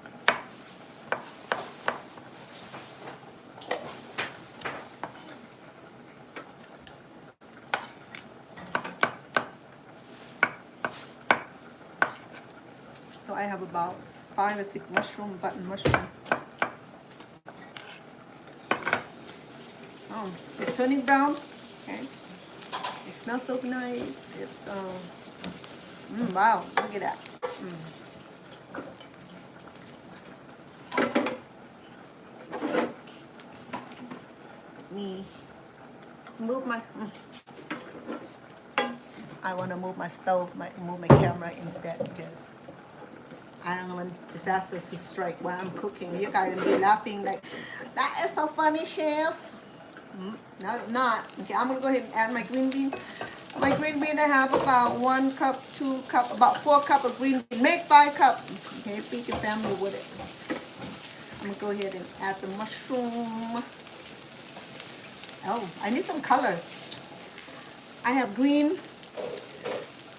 So I have about 5 or 6 button mushroom. Oh, it's turning brown. Okay, it smells so nice. It's wow, look at that. Me move my. I want to move my stove, move my camera instead because I don't want disaster to strike while I'm cooking. You guys will be laughing like, that is so funny, chef. No, not. Okay, I'm going to go ahead and add my green bean. My green bean, I have about 1 cup, 2 cup, about 4 cup of green bean. Make 5 cup. Okay, feed your family with it. I'm going to go ahead and add the mushroom. Oh, I need some color. I have green.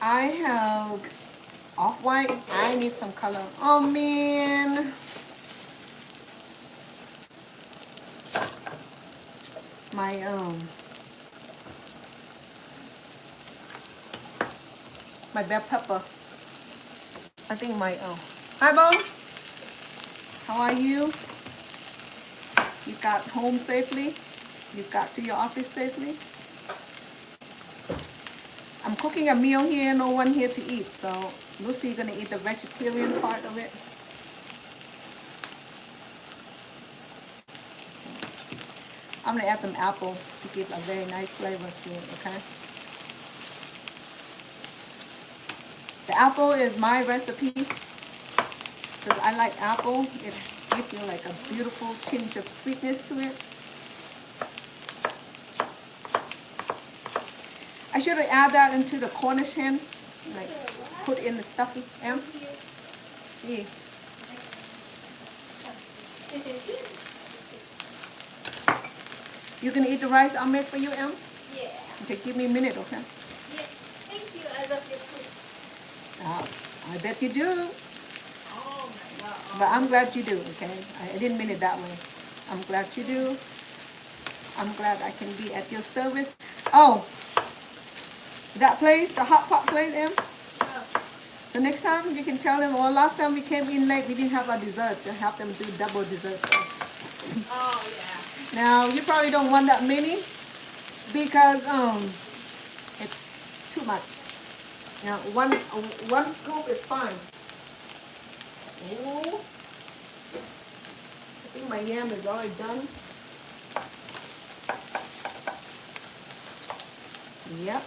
I have off-white. I need some color. Oh man. My bell pepper. I think hi Bo. How are you? You got home safely. You got to your office safely. I'm cooking a meal here, no one here to eat, so Lucy's gonna eat the vegetarian part of it. I'm gonna add some apple to give a very nice flavor to it, okay? The apple is my recipe because I like apple. It gives you like a beautiful tinge of sweetness to it. I should have added that into the Cornish hen, like put in the stuffing. Yeah. Yeah. You can eat the rice I'll make for you, Em? Yeah. Okay, give me a minute, okay? Yeah. Thank you. I love your food. I bet you do. Oh my God. But I'm glad you do, okay? I didn't mean it that way. I'm glad you do. I'm glad I can be at your service. Oh, that place, the hot pot place, Em? Oh. The next time you can tell them, well, last time we came in late, we didn't have our dessert. To have them do double dessert. Oh yeah. Now, you probably don't want that many because it's too much. Now, one scoop is fine. Ooh. I think my yam is already done. Yep.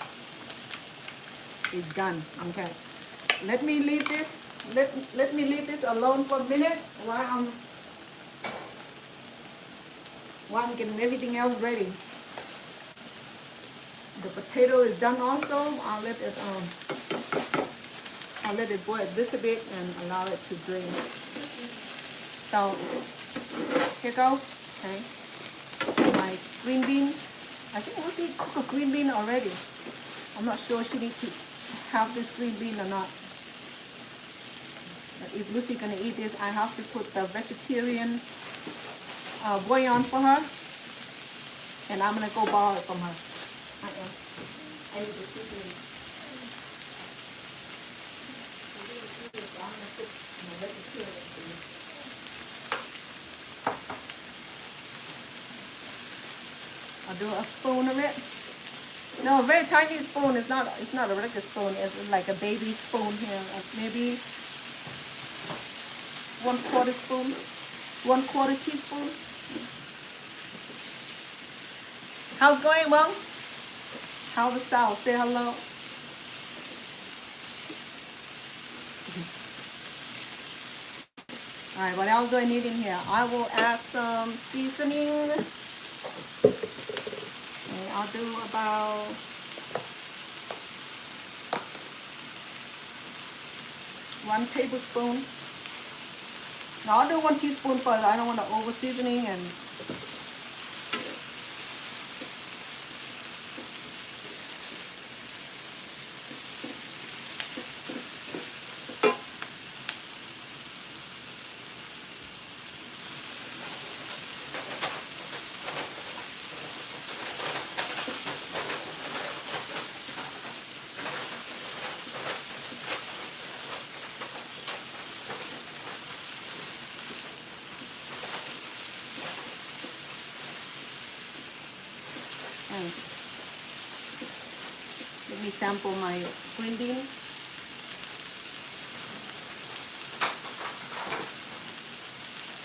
It's done. Okay. Let me leave this. Let me leave this alone for a minute while I'm getting everything else ready. The potato is done also. I'll let it boil a little bit and allow it to drain. So here go. Okay. My green beans. I think Lucy cooked a green bean already. I'm not sure she needs to have this green bean or not. But if Lucy's gonna eat this, I have to put the vegetarian bouillon for her, and I'm gonna go borrow it from her. I need the seasoning. I'm gonna put my vegetarian for you. I'll do a spoon of it. No, a very tiny spoon. It's not a regular spoon. It's like a baby spoon here. Maybe 1/4 spoon, 1/4 teaspoon. How's it going, Mom? How's the South? Say hello. All right, what else do I need in here? I will add some seasoning. Okay, I'll do about 1 tablespoon. Now I'll do 1 teaspoon first. I don't want to over seasoning and let me sample my green beans.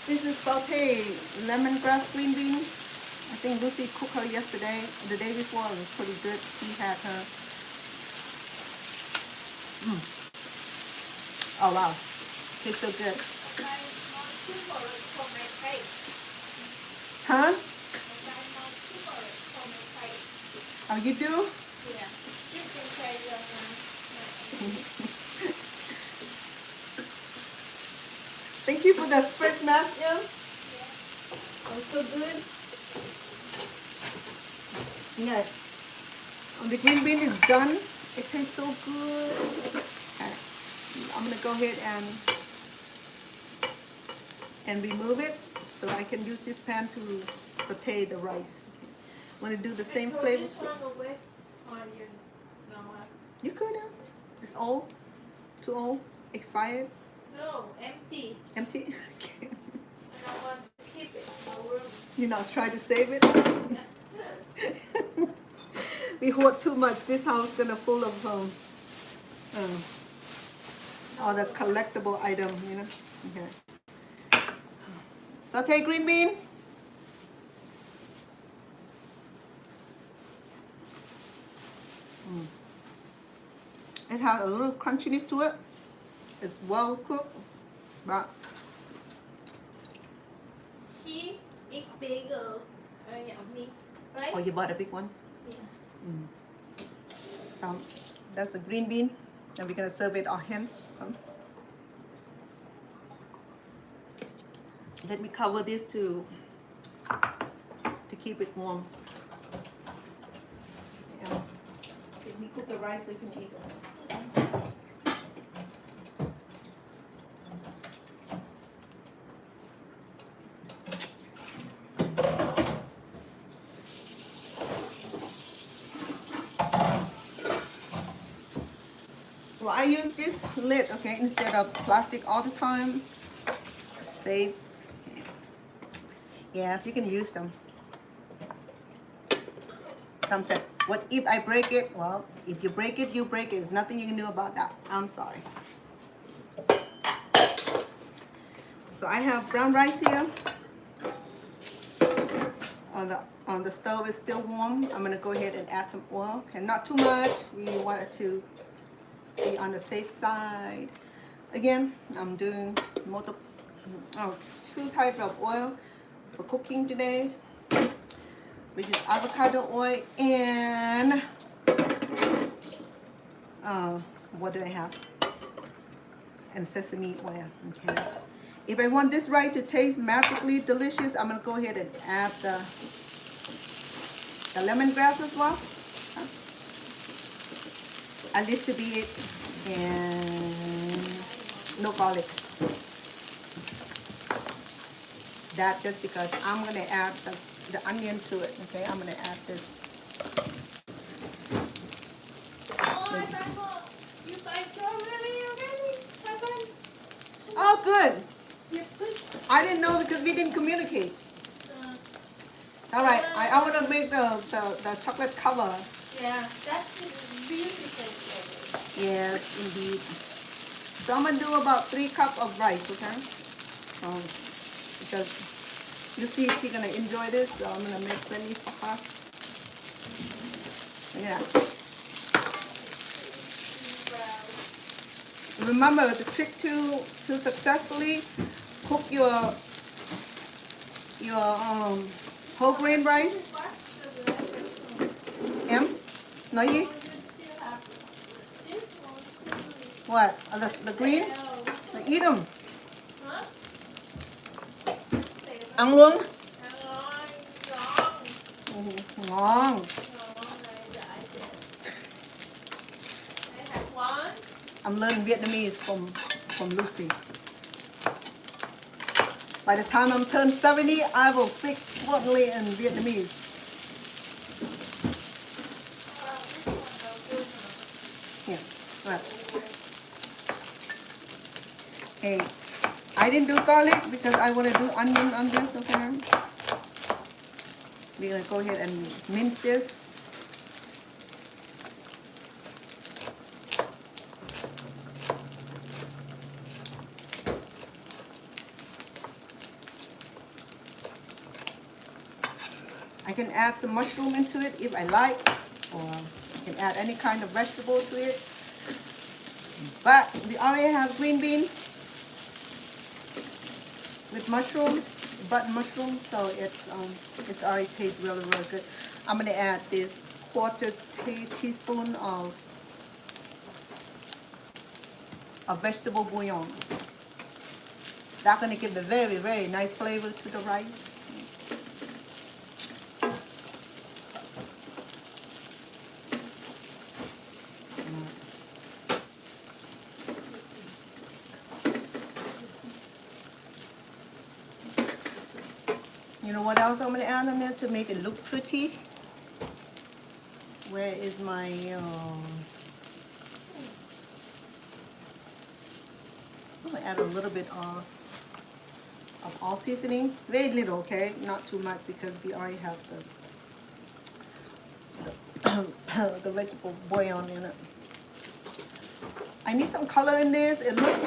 This is sauté lemongrass green beans. I think Lucy cooked her yesterday. The day before it was pretty good. She had her. Oh wow, tastes so good. Huh? Oh, you do? Yeah. You can try your Thank you for the first mask, yeah? Yeah. Oh, so good. Yeah. Oh, the green bean is done. It tastes so good. Okay. I'm gonna go ahead and remove it so I can use this pan to saute the rice. Okay. I'm gonna do the same flavor. This one away or you know what? You could have. It's old. Too old. Expired. No, empty. Empty. Okay. And I want to keep it in my room. You not try to save it. We hoard too much. This house gonna full of all the collectible item, you know. Okay. Saute green bean. It has a little crunchiness to it. It's well cooked, but She is bigger. Yummy, right? oh, you bought a big one. Yeah. So that's the green bean, and we're gonna serve it our hen. Let me cover this to keep it warm. Yeah. Let me cook the rice so you can eat it. Well, I use this lid, okay, instead of plastic all the time. Safe. Yes, you can use them. Some said, what if I break it? Well, if you break it, you break it. There's nothing you can do about that. I'm sorry. So I have brown rice here. On the stove is still warm. I'm gonna go ahead and add some oil. Okay, not too much. We want it to be on the safe side. Again, I'm doing two types of oil for cooking today, which is avocado oil and what do I have? And sesame oil. Okay. If I want this rice to taste magically delicious, I'm gonna go ahead and add the lemongrass as well. A little bit and no garlic. That just because I'm gonna add the onion to it. Okay, I'm gonna add this. Oh, I forgot. You buy strawberry already? Bye-bye. Oh, good. You're good. I didn't know because we didn't communicate. All right, I want to make the chocolate cover. Yeah, that's beautiful flavor. Yes, indeed. So I'm gonna do about 3 cups of rice, okay? Because you see she's gonna enjoy this, so I'm gonna make plenty for her. Yeah. Remember the trick to successfully cook your whole grain rice. Em, nói gì? What? The green? Eat them. Ăn luôn. Ngon. I'm learning Vietnamese from Lucy. By the time I'm turned 70, I will speak fluently in Vietnamese. Yeah, right. Hey, I didn't do garlic because I want to do onion on this, okay? We're going to go ahead and mince this. I can add some mushroom into it if I like, or I can add any kind of vegetable to it. But we already have green bean with mushroom, button mushroom, so it's already tastes really, really good. I'm gonna add this quarter teaspoon of vegetable bouillon. That's gonna give a very, very nice flavor to the rice. You know what else I'm going to add on there to make it look pretty? Where is my... I'm going to add a little bit of of all seasoning. Very little, okay? Not too much because we already have the vegetable bouillon in it. I need some color in this. It look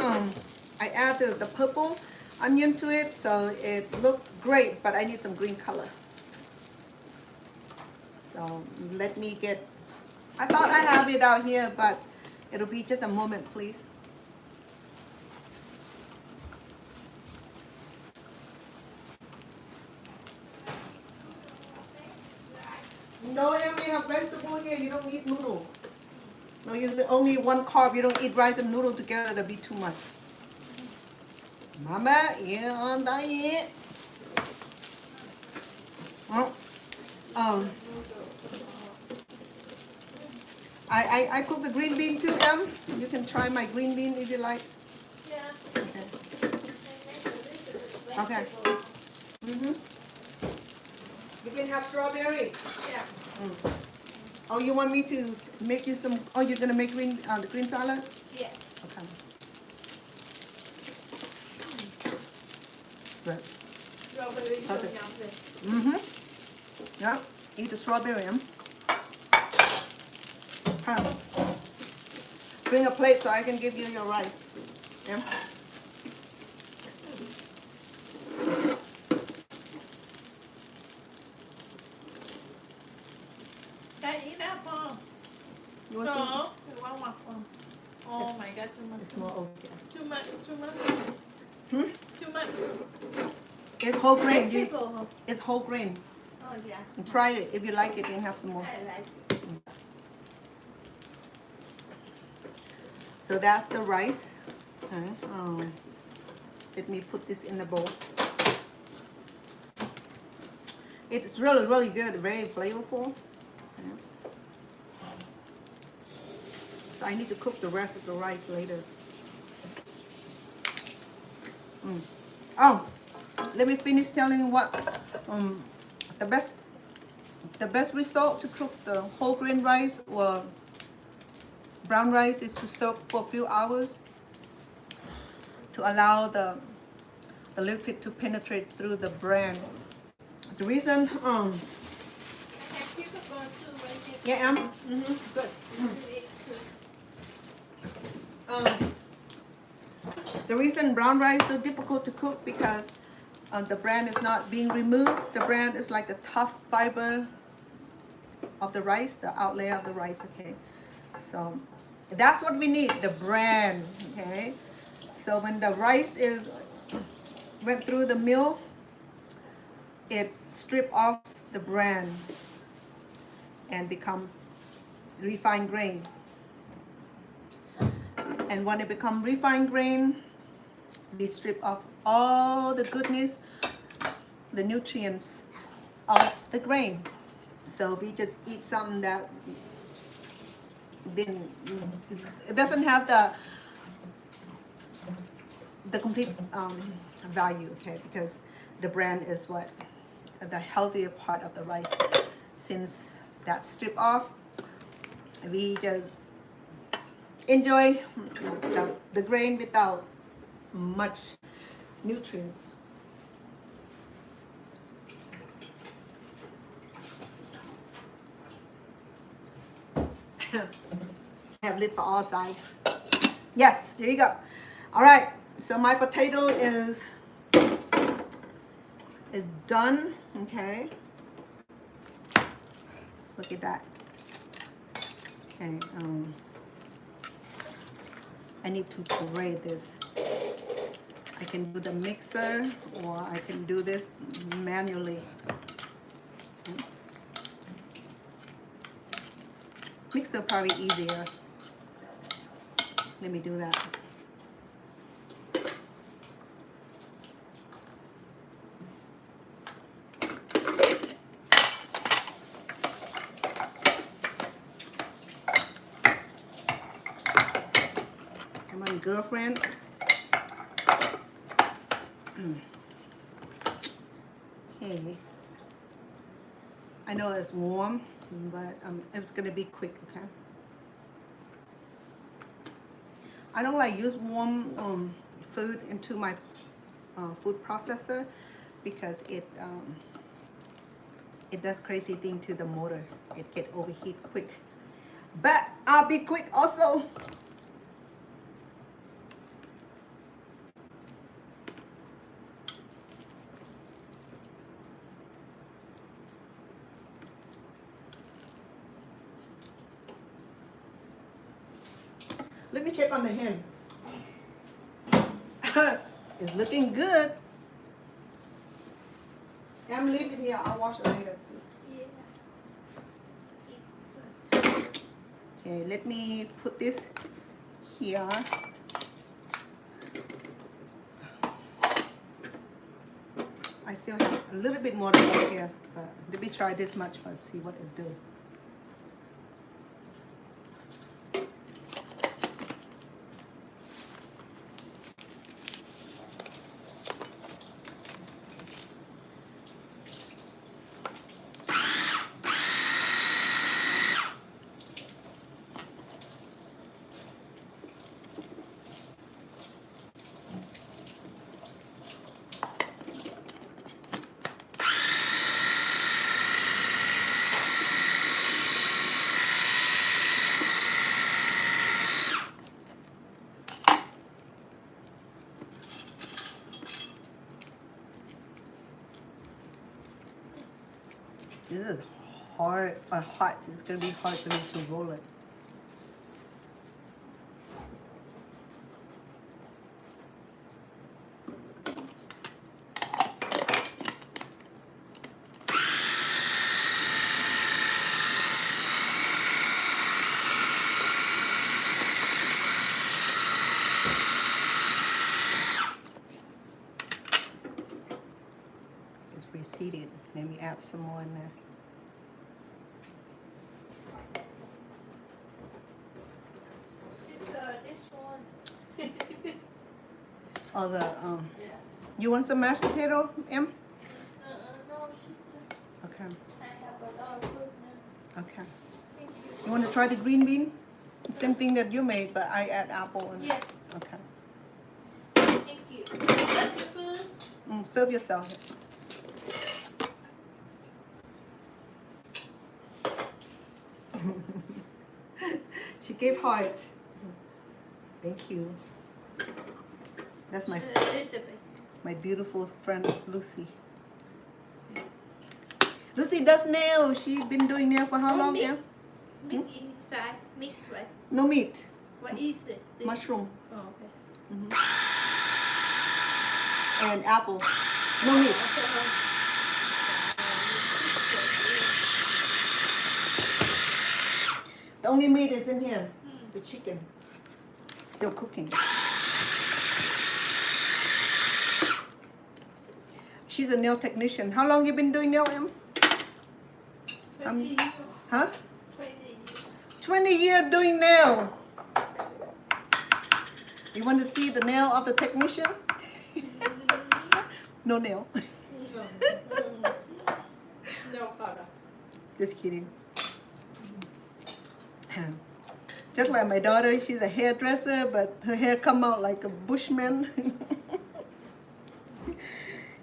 I added the purple onion to it, so it looks great, but I need some green color. So let me get, I thought I have it out here, but it'll be just a moment, please. No, we have vegetable here. You don't need noodle. No, you only one carb. You don't eat rice and noodle together. That'll be too much. Mama, you're on diet. Oh, I cook the green bean too, Em. You can try my green bean if you like. Yeah. Okay. Okay. You can have strawberry. Yeah. Oh, you want me to make you some? Oh, you're gonna make the green salad? Yeah. Okay. Good. Strawberry Okay. yum. Yeah. Eat the strawberry. Bring a plate so I can give you your rice. Yeah. Can I eat that, Paul? You want some? No. One more. Oh my God, too much. It's more over here. Too much. Too much. It's whole grain. Vegetable. It's whole grain. Oh yeah. And try it. If you like it, you can have some more. I like it. So that's the rice. Okay. Let me put this in the bowl. It's really, really good. Very flavorful. Okay. So I need to cook the rest of the rice later. Oh, let me finish telling what the best result to cook the whole grain rice or brown rice is to soak for a few hours to allow the liquid to penetrate through the bran. The reason I have cucumber too, right? yeah, good. The reason brown rice is so difficult to cook because the bran is not being removed. The bran is like the tough fiber of the rice, the outlayer of the rice, okay? So that's what we need, the bran, okay? So when the rice went through the mill, it stripped off the bran and become refined grain. And when it become refined grain, we strip off all the goodness, the nutrients of the grain. So we just eat something that it doesn't have the complete value, okay? Because the bran is what the healthier part of the rice. Since that's stripped off, we just enjoy the grain without much nutrients. Have lid for all sides. Yes, there you go. All right, so my potato is done. Okay, look at that. Okay, I need to grate this. I can do the mixer or I can do this manually. Mixer probably easier. Let me do that. Come on, girlfriend. Okay. I know it's warm, but it's gonna be quick, okay? I don't like use warm food into my food processor because it does crazy thing to the motor. It get overheat quick. But I'll be quick also. Let me check on the hen. It's looking good. I'm leaving here. I'll wash it later, please. Yeah. Okay, let me put this here. I still have a little bit more to go here, but let me try this much first, see what it do. This is hard, hot. It's gonna be hard for me to roll it. It's reseated. Let me add some more in there. This one. Oh, the Yeah. you want some mashed potato, Em? No, sister. Okay, I have a lot of food now. okay. Thank you. You want to try the green bean? Same thing that you made, but I add apple in it. Yeah. Okay. Thank you. That's the food. Serve yourself. She gave heart. Thank you. That's A little bit. my beautiful friend Lucy. Lucy does nail. She been doing nail for how long? Meat. Yeah. Meat inside. Meat, right? No meat. What is it? This? Mushroom Oh, okay. and apple. No meat. The only meat is in here. The chicken. Still cooking. She's a nail technician. How long you been doing nail, Em? 20 years. Huh? 20 years. 20 years doing nail. You want to see the nail of the technician? No nail. No color. Just kidding. Just like my daughter, she's a hairdresser, but her hair come out like a bushman.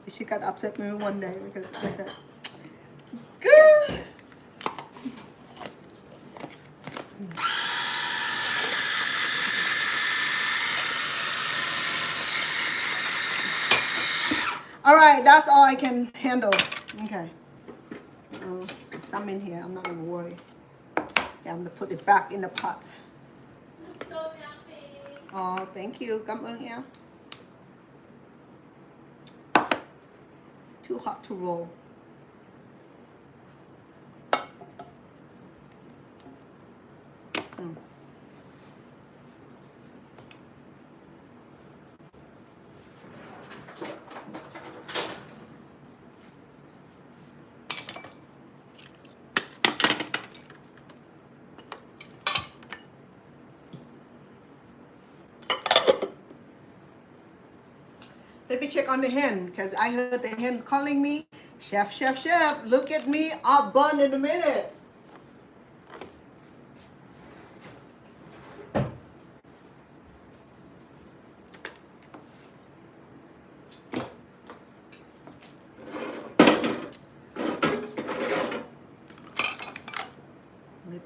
She got upset with me one day because I said, "Girl." All right, that's all I can handle. Okay. There's some in here. I'm not gonna worry. Yeah, I'm gonna put it back in the pot. It's so yummy. Oh, thank you. Cảm ơn em. It's too hot to roll. Let me check on the hen because I heard the hen's calling me. Chef, chef, chef, look at me. I'll burn in a minute.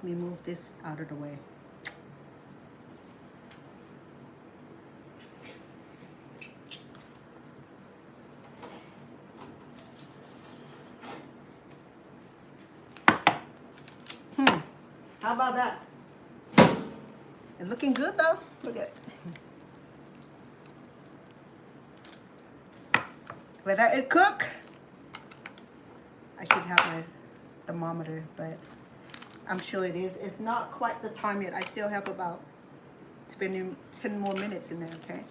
let me move this out of the way. How about that? It's looking good though. Look at it. Whether it cook, I should have my thermometer, but I'm sure it is. It's not quite the time yet. I still have about 10 more minutes in there, okay?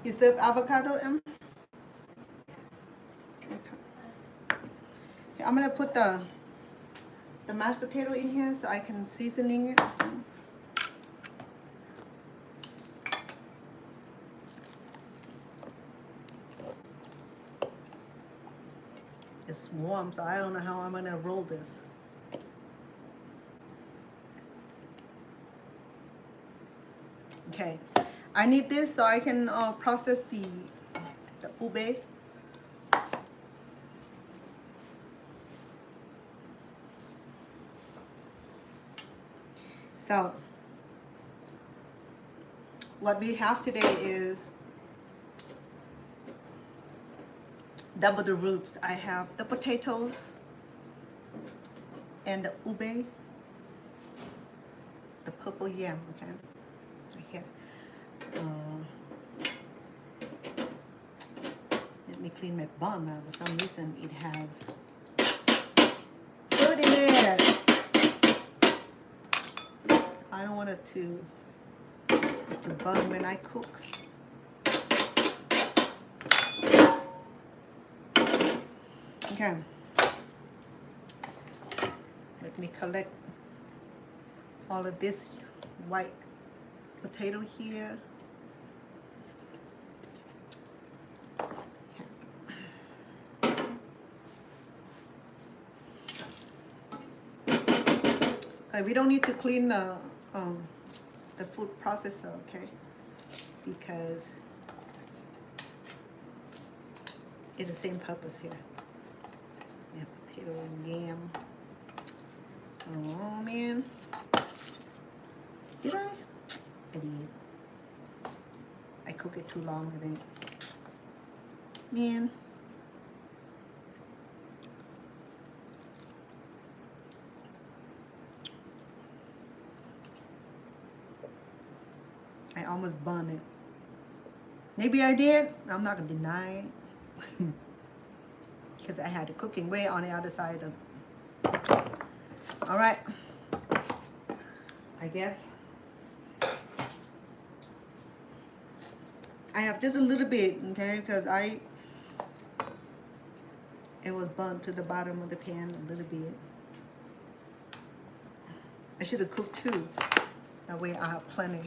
You serve avocado, Em? Okay. I'm gonna put the mashed potato in here so I can seasoning it. It's warm, so I don't know how I'm gonna roll this. Okay, I need this so I can process the ube. So what we have today is double the roots. I have the potatoes and the ube, the purple yam, okay, right here. Let me clean my bun now. For some reason it has food in it. I don't want it to burn when I cook. Okay. Let me collect all of this white potato here. We don't need to clean the food processor, okay? Because it's the same purpose here. We have potato and yam. Oh man, did I? I did. I cook it too long, I think. Man. I almost burned it. Maybe I did. I'm not gonna deny it. Because I had the cooking way on the other side of. All right. I guess I have just a little bit, okay, because it was burnt to the bottom of the pan a little bit. I should have cooked two. That way I have plenty.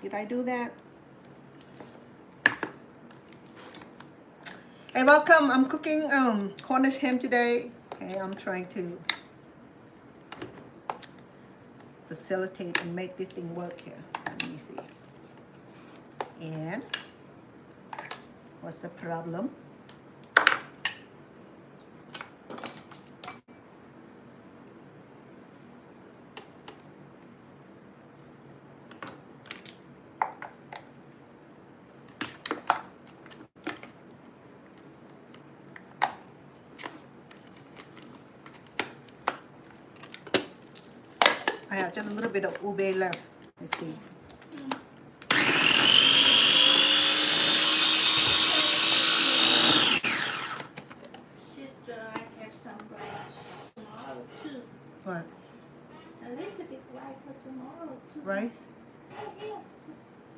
Did I do that? Hey, welcome. I'm cooking Cornish hen today. Okay, I'm trying to facilitate and make this thing work here. Let me see. And what's the problem? I have just a little bit of ube left. Let's see. Should I have some rice tomorrow too? What? A little bit rice for tomorrow too. Rice? Oh, yeah.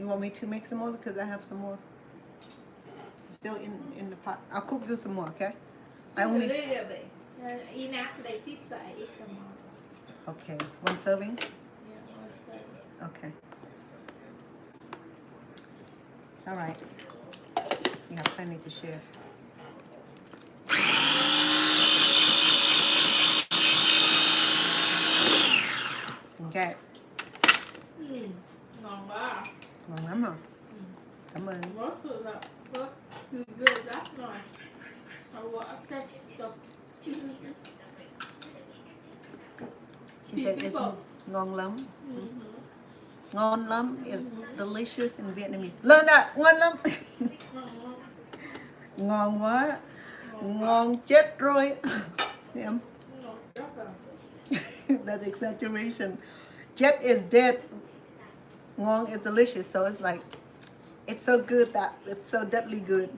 You want me to make some more? Because I have some more. still in the pot. I'll cook you some more, okay? I A only little bit. Enough like this so I eat them all. okay. One serving. Yeah, one serving. Okay. It's all right. We have plenty to share. Okay. Ngon quá. Ngon lắm hả? Cảm ơn. Rất là rất ghê đắt rồi. Hậu quả cái tập. She said it's ngon lắm. Ngon lắm is delicious in Vietnamese. Learn that. Ngon lắm. Ngon quá. Ngon chết rồi. Yeah. That's exaggeration. Jet is dead. Ngon is delicious. So it's like, it's so good that it's so deadly good.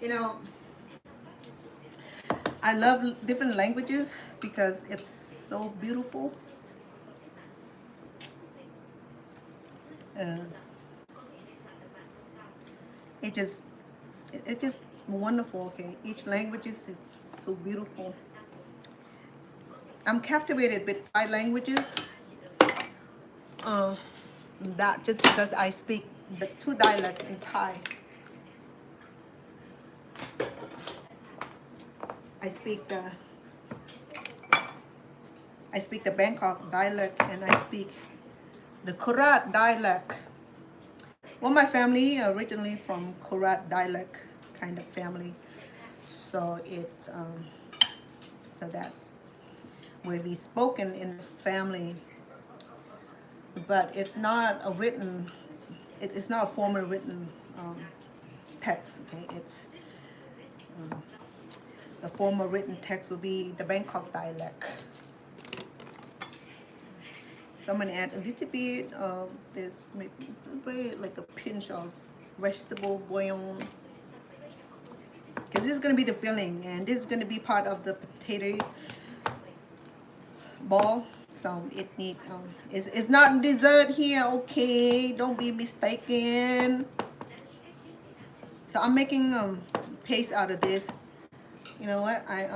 You know, I love different languages because it's so beautiful. It's just wonderful. Okay, each language is so beautiful. I'm captivated with Thai languages. That just because I speak the two dialects in Thai. I speak the Bangkok dialect and I speak the Korat dialect. Well, my family originally from Korat dialect kind of family, so it's so that's where we spoken in the family, but it's not a written, it's not a formal written text. Okay, it's the formal written text will be the Bangkok dialect. So I'm gonna add a little bit of this, maybe like a pinch of vegetable bouillon, because this is gonna be the filling, and this is gonna be part of the potato ball. So it need it's not dessert here, okay? Don't be mistaken. So I'm making paste out of this. You know what? I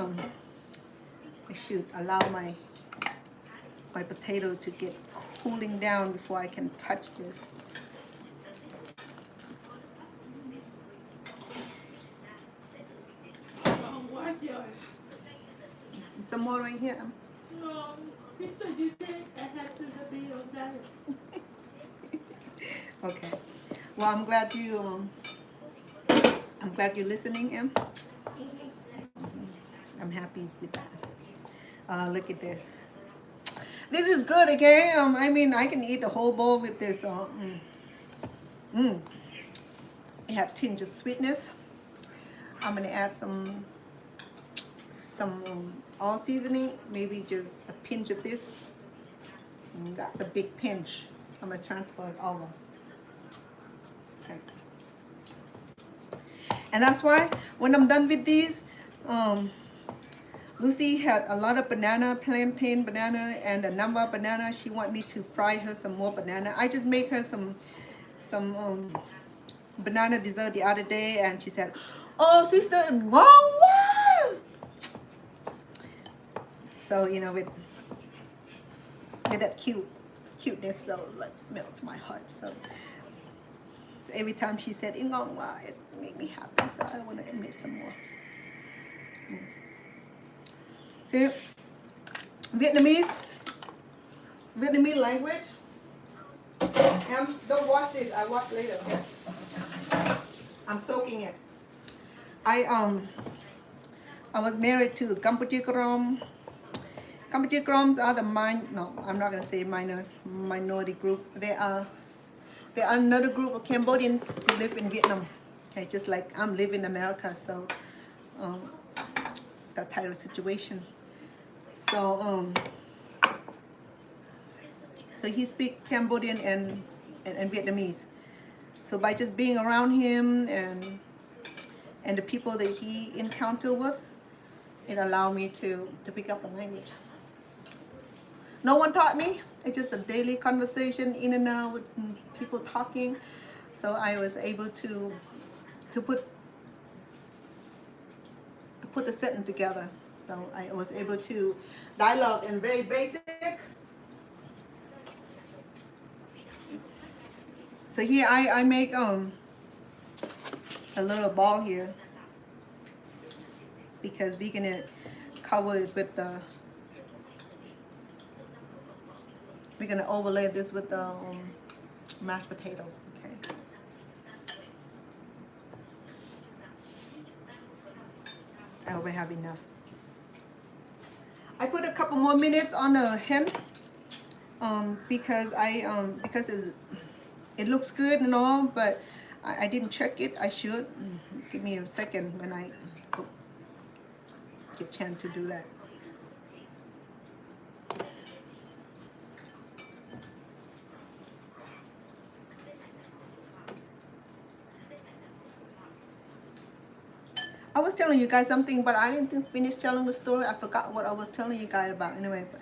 should allow my potato to get cooling down before I can touch this. Some more right here. No, pizza you take, I have to be on that. Okay. Well, I'm glad you're listening, Em. I'm happy with that. Look at this. This is good, okay? I mean, I can eat the whole bowl with this. It has a tinge of sweetness. I'm gonna add some all seasoning, maybe just a pinch of this. That's a big pinch. I'm gonna transfer it over. Okay. And that's why when I'm done with these, Lucy had a lot of banana, plantain banana, and a number of banana. She wanted me to fry her some more banana. I just make her some banana dessert the other day, and she said, "Oh, sister, wrong one." So you know, with that cuteness, so like melts my heart. So every time she said "in wrong one," it made me happy. So I want to make some more. See, Vietnamese language. Don't wash this. I wash later. Okay? I'm soaking it. I was married to Campuchia Krom. Campuchia Kroms are the I'm not gonna say minority group. They are another group of Cambodian who live in Vietnam. Okay, just like I'm living in America, so that type of situation. So so he speaks Cambodian and Vietnamese. So by just being around him and the people that he encountered with, it allowed me to pick up the language. no one taught me. It's just a daily conversation in and out with people talking. So I was able to put the sentence together. So I was able to dialogue in very basic. So here I make a little ball here because we're gonna cover it with the. We're gonna overlay this with the mashed potato. Okay. I hope I have enough. I put a couple more minutes on the hen because it looks good and all, but I didn't check it. I should. Give me a second when I get a chance to do that. I was telling you guys something, but I didn't finish telling the story. I forgot what I was telling you guys about.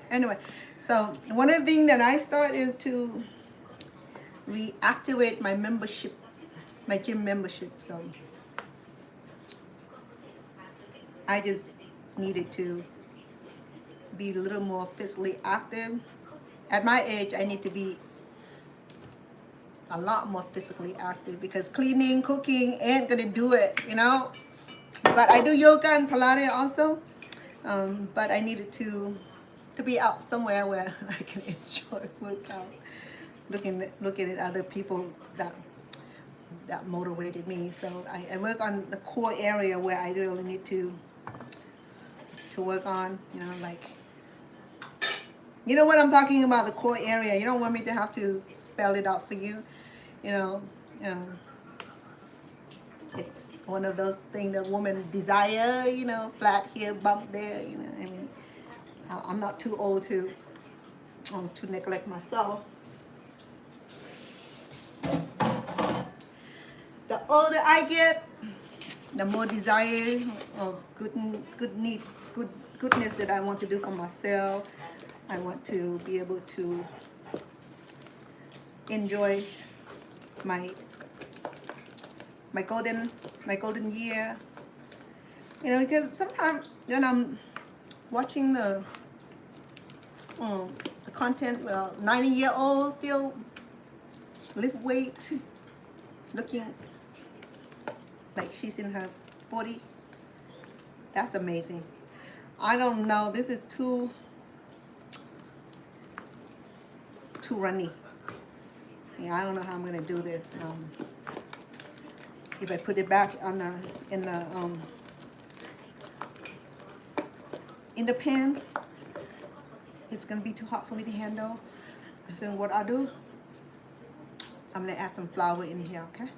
Anyway, so one of the things that I start is to reactivate my membership, my gym membership. So I just needed to be a little more physically active. At my age, I need to be a lot more physically active because cleaning, cooking ain't gonna do it, you know. But I do yoga and Pilates also. But I needed to be out somewhere where I can enjoy workout. Looking at other people that motivated me. So I work on the core area where I really need to work on. You know, like, you know what I'm talking about, the core area. You don't want me to have to spell it out for you. You know, it's one of those things that women desire, you know, flat here, bump there, you know. I mean, I'm not too old to neglect myself. The older I get, the more desire of goodness that I want to do for myself. I want to be able to enjoy my golden year, you know, because sometimes when I'm watching the content, well, 90-year-old still lift weight, looking like she's in her 40. That's amazing. I don't know, this is too runny. Yeah, I don't know how I'm gonna do this. If I put it back on in the pan, it's gonna be too hot for me to handle. So what I'll do, I'm gonna add some flour in here, okay?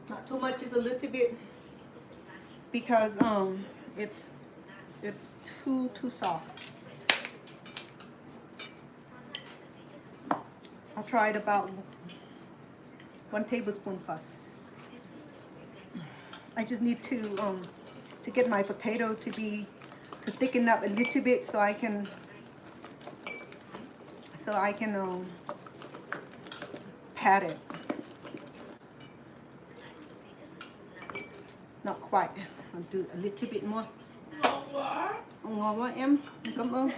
Not too much, just a little bit, because it's too soft. I'll try it about 1 tablespoon first. I just need to get my potato to thicken up a little bit so I can pat it. Not quite. I'll do a little bit more. Ngon quá em. Cảm ơn.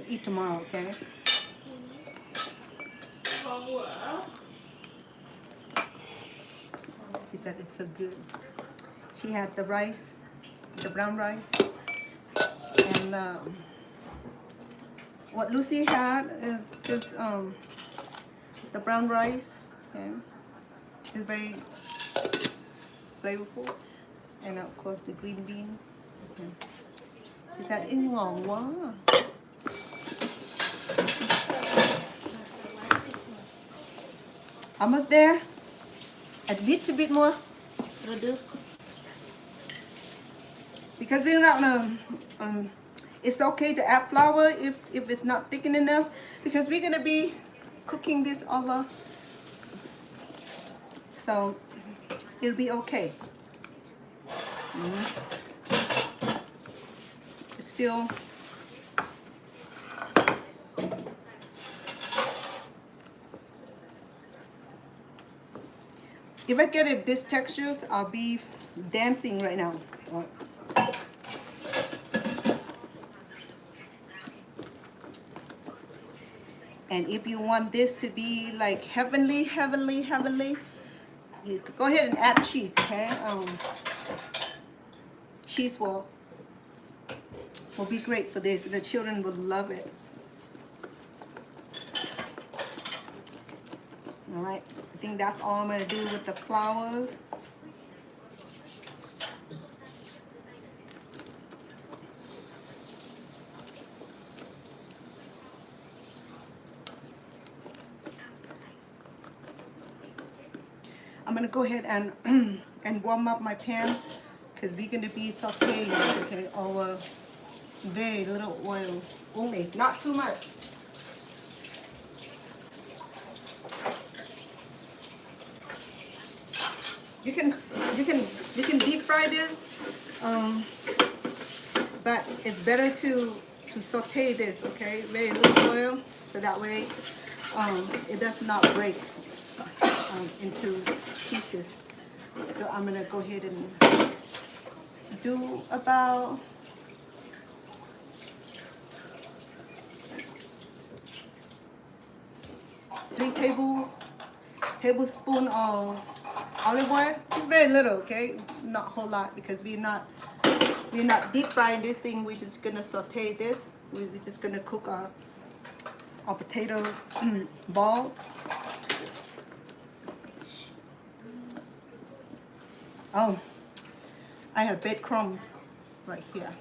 Eat tomorrow, okay? She said it's so good. She had the rice, the brown rice, and what Lucy had is just the brown rice. Okay, it's very flavorful, and of course the green bean. Okay. She said it's ngon quá. Almost there. A little bit more. Will do. Because we're not it's okay to add flour if it's not thick enough, because we're gonna be cooking this over, so it'll be okay. It's still if I get it this textures, I'll be dancing right now. And if you want this to be like heavenly, you could go ahead and add cheese, okay? Cheese will be great for this. The children will love it. All right, I think that's all I'm gonna do with the flowers. I'm gonna go ahead and and warm up my pan, because we're gonna be sauteing, okay, over very little oil only, not too much. You can deep fry this, but it's better to saute this, okay, very little oil, so that way it does not break into pieces. So I'm gonna go ahead and do about 3 tablespoons of olive oil. It's very little, okay, not a whole lot, because we're not deep frying this thing. We're just gonna saute this. We're just gonna cook our potato ball. Oh, I have breadcrumbs right here.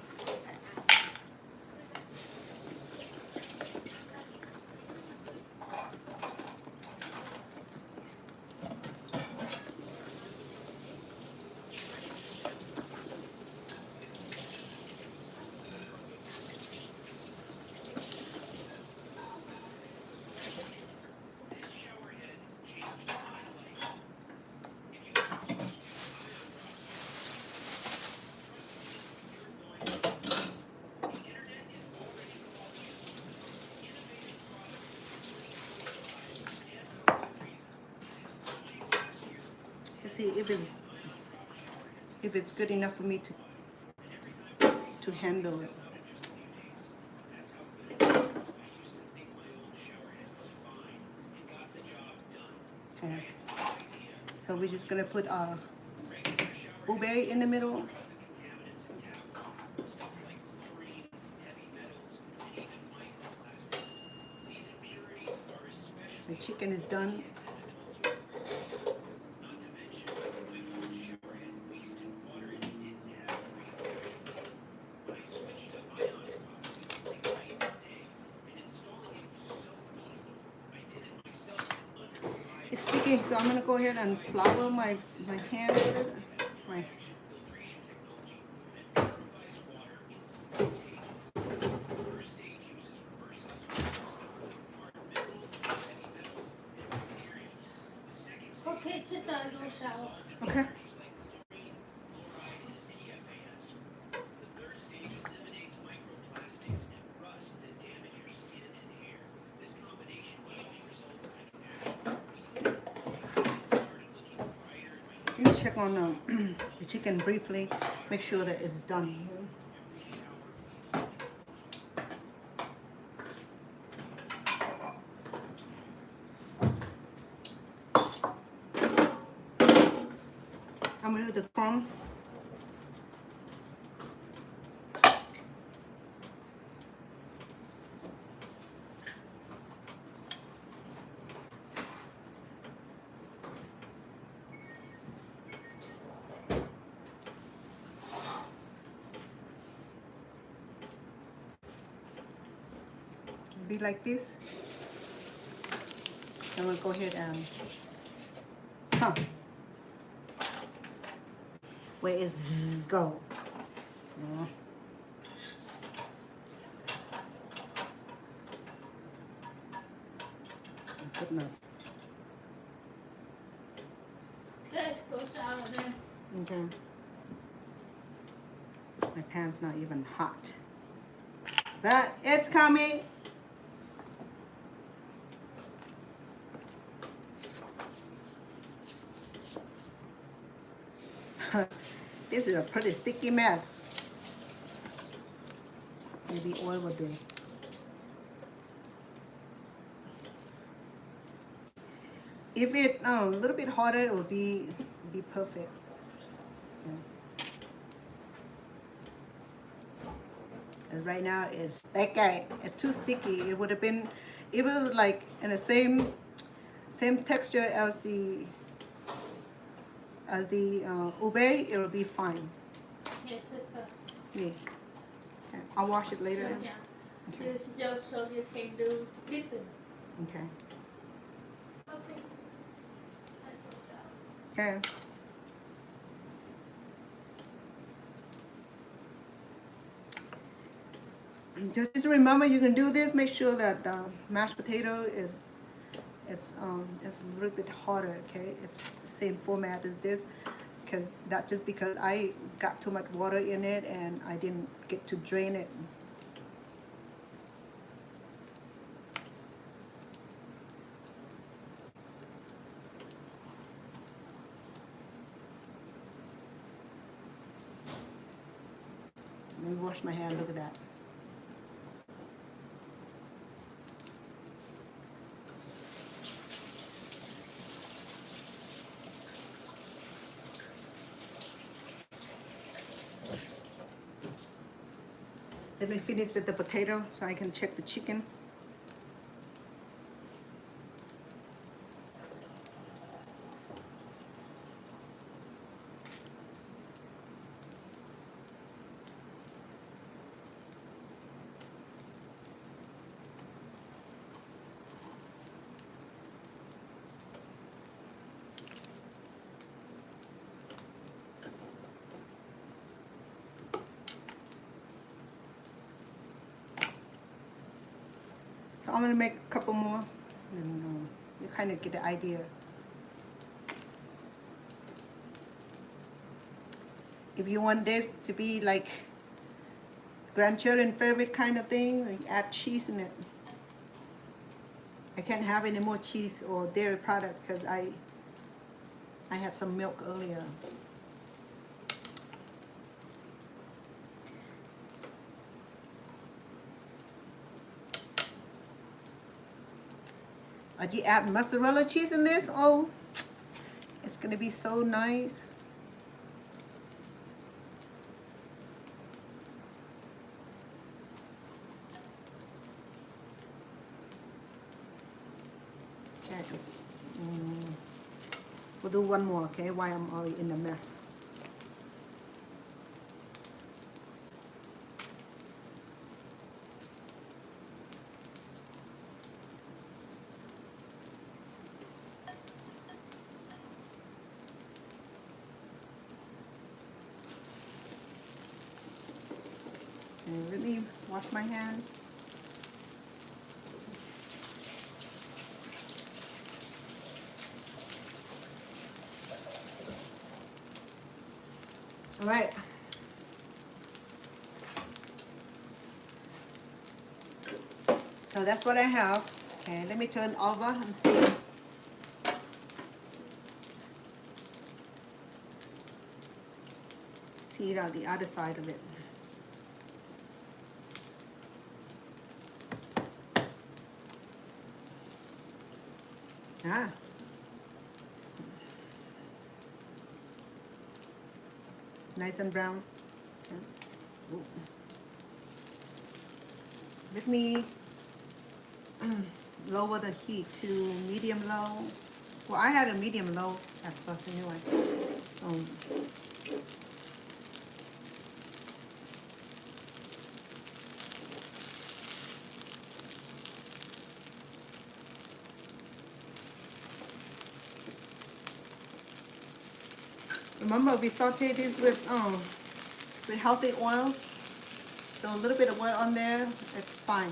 See if it's good enough for me to handle it. Okay. So we're just gonna put blueberry in the middle. The chicken is done. It's sticky, so I'm gonna go ahead and flour my hand with it. Right. Okay, sit down, don't shower. Okay. Let me check on the chicken briefly, make sure that it's done. I'm gonna do the crumb. Be like this. I'm gonna go ahead and where is go? goodness. Okay, go salad then. Okay. My pan's not even hot. But it's coming. This is a pretty sticky mess. Maybe oil will do. If it a little bit hotter, it will be perfect. Yeah. And right now it's sticky. It's too sticky. It would have been, it was like in the same texture as the ube. It will be fine. Yes, super. Yeah. Okay. I'll wash it later. So, Then. yeah. Okay. This is just so you can do dipping. Okay. Okay. I go salad. Okay. Just remember, you can do this. Make sure that the mashed potato is it's a little bit hotter. Okay, it's the same format as this, because that just because I got too much water in it and I didn't get to drain it. Let me wash my hand. Look at that. Let me finish with the potato so I can check the chicken. So I'm gonna make a couple more, and you kind of get the idea. If you want this to be like grandchildren favorite kind of thing, like add cheese in it. I can't have any more cheese or dairy product because I had some milk earlier. You add mozzarella cheese in this, oh, it's gonna be so nice. Okay. We'll do one more, okay, while I'm already in the mess. And let me wash my hands. All right. So that's what I have. Okay, let me turn over and see. See it on the other side of it. Ah. Nice and brown. Okay. Ooh. Let me lower the heat to medium low. Well, I had a medium low at first anyway. Remember, we sauteed this with healthy oil. So a little bit of oil on there, it's fine.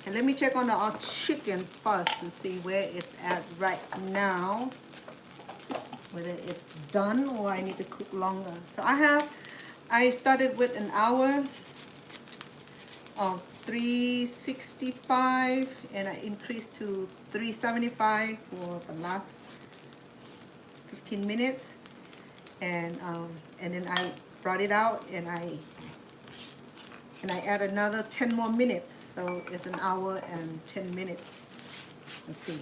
And let me check on our chicken first and see where it's at right now. Whether it's done or I need to cook longer. So I started with an hour of 365 and I increased to 375 for the last 15 minutes. And then I brought it out and I add another 10 more minutes. So it's an hour and 10 minutes. Let's see.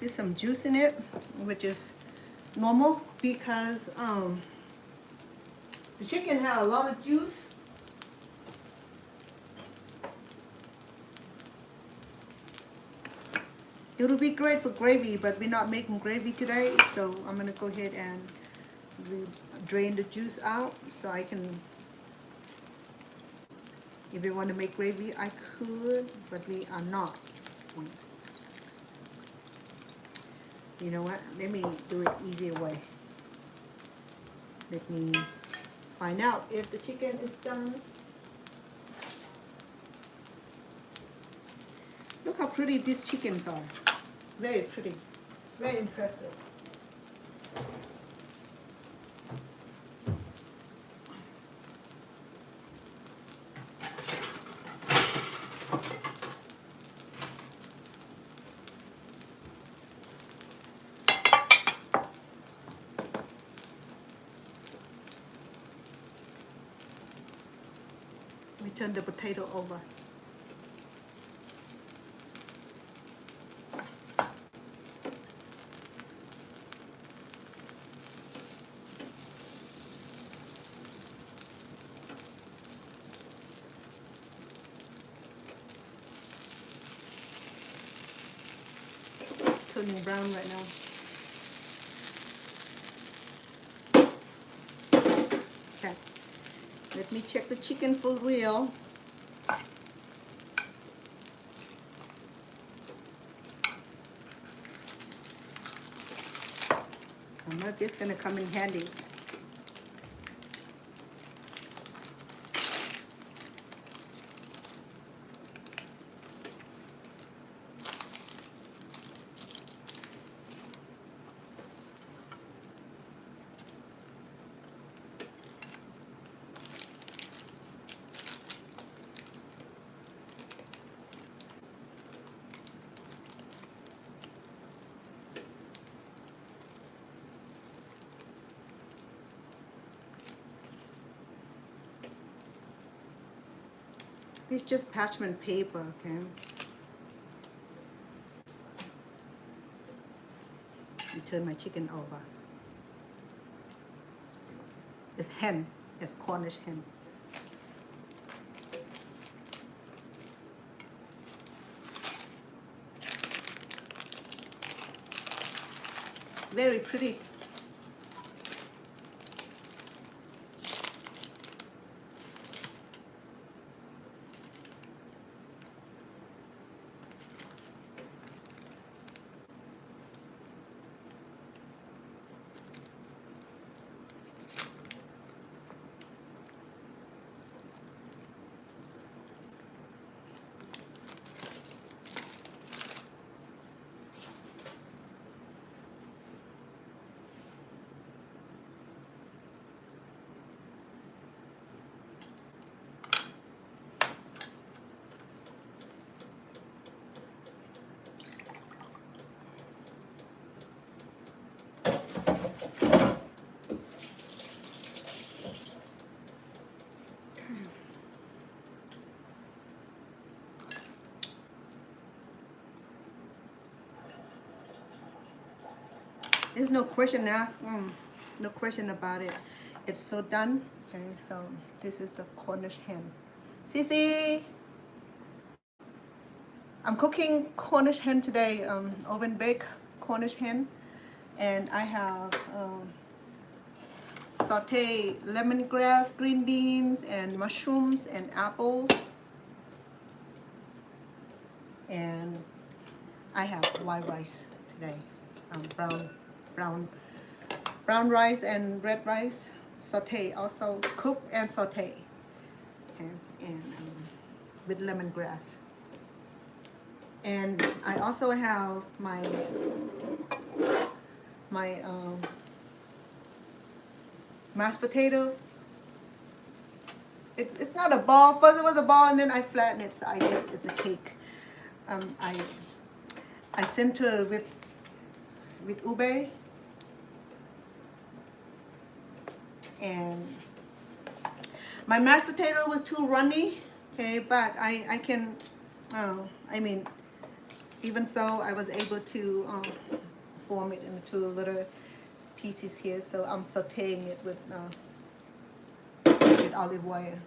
There's some juice in it, which is normal because the chicken had a lot of juice. It'll be great for gravy, but we're not making gravy today, so I'm gonna go ahead and drain the juice out so I can, if you want to make gravy, I could, but we are not. You know what? Let me do it easier way. Let me find out if the chicken is done. Look how pretty these chickens are. Very pretty. Very impressive. We turn the potato over. It's turning brown right now. Okay. Let me check the chicken for real. I'm not just gonna come in handy. It's just parchment paper, okay? I turn my chicken over. It's hen. It's Cornish hen. Very pretty. There's no question asked. No question about it. It's so done. Okay, so this is the Cornish hen. Sissy! I'm cooking Cornish hen today, oven baked Cornish hen. And I have sauté lemongrass, green beans, and mushrooms and apples. and I have white rice today, brown rice and red rice, sauté, also cook and sauté, and with lemongrass. And I also have my mashed potato. It's not a ball. First it was a ball, and then I flattened it, so I guess it's a cake. I center with ube, and my mashed potato was too runny, okay, but I can, I mean, even so, I was able to form it into little pieces here, so I'm sauteing it with olive oil.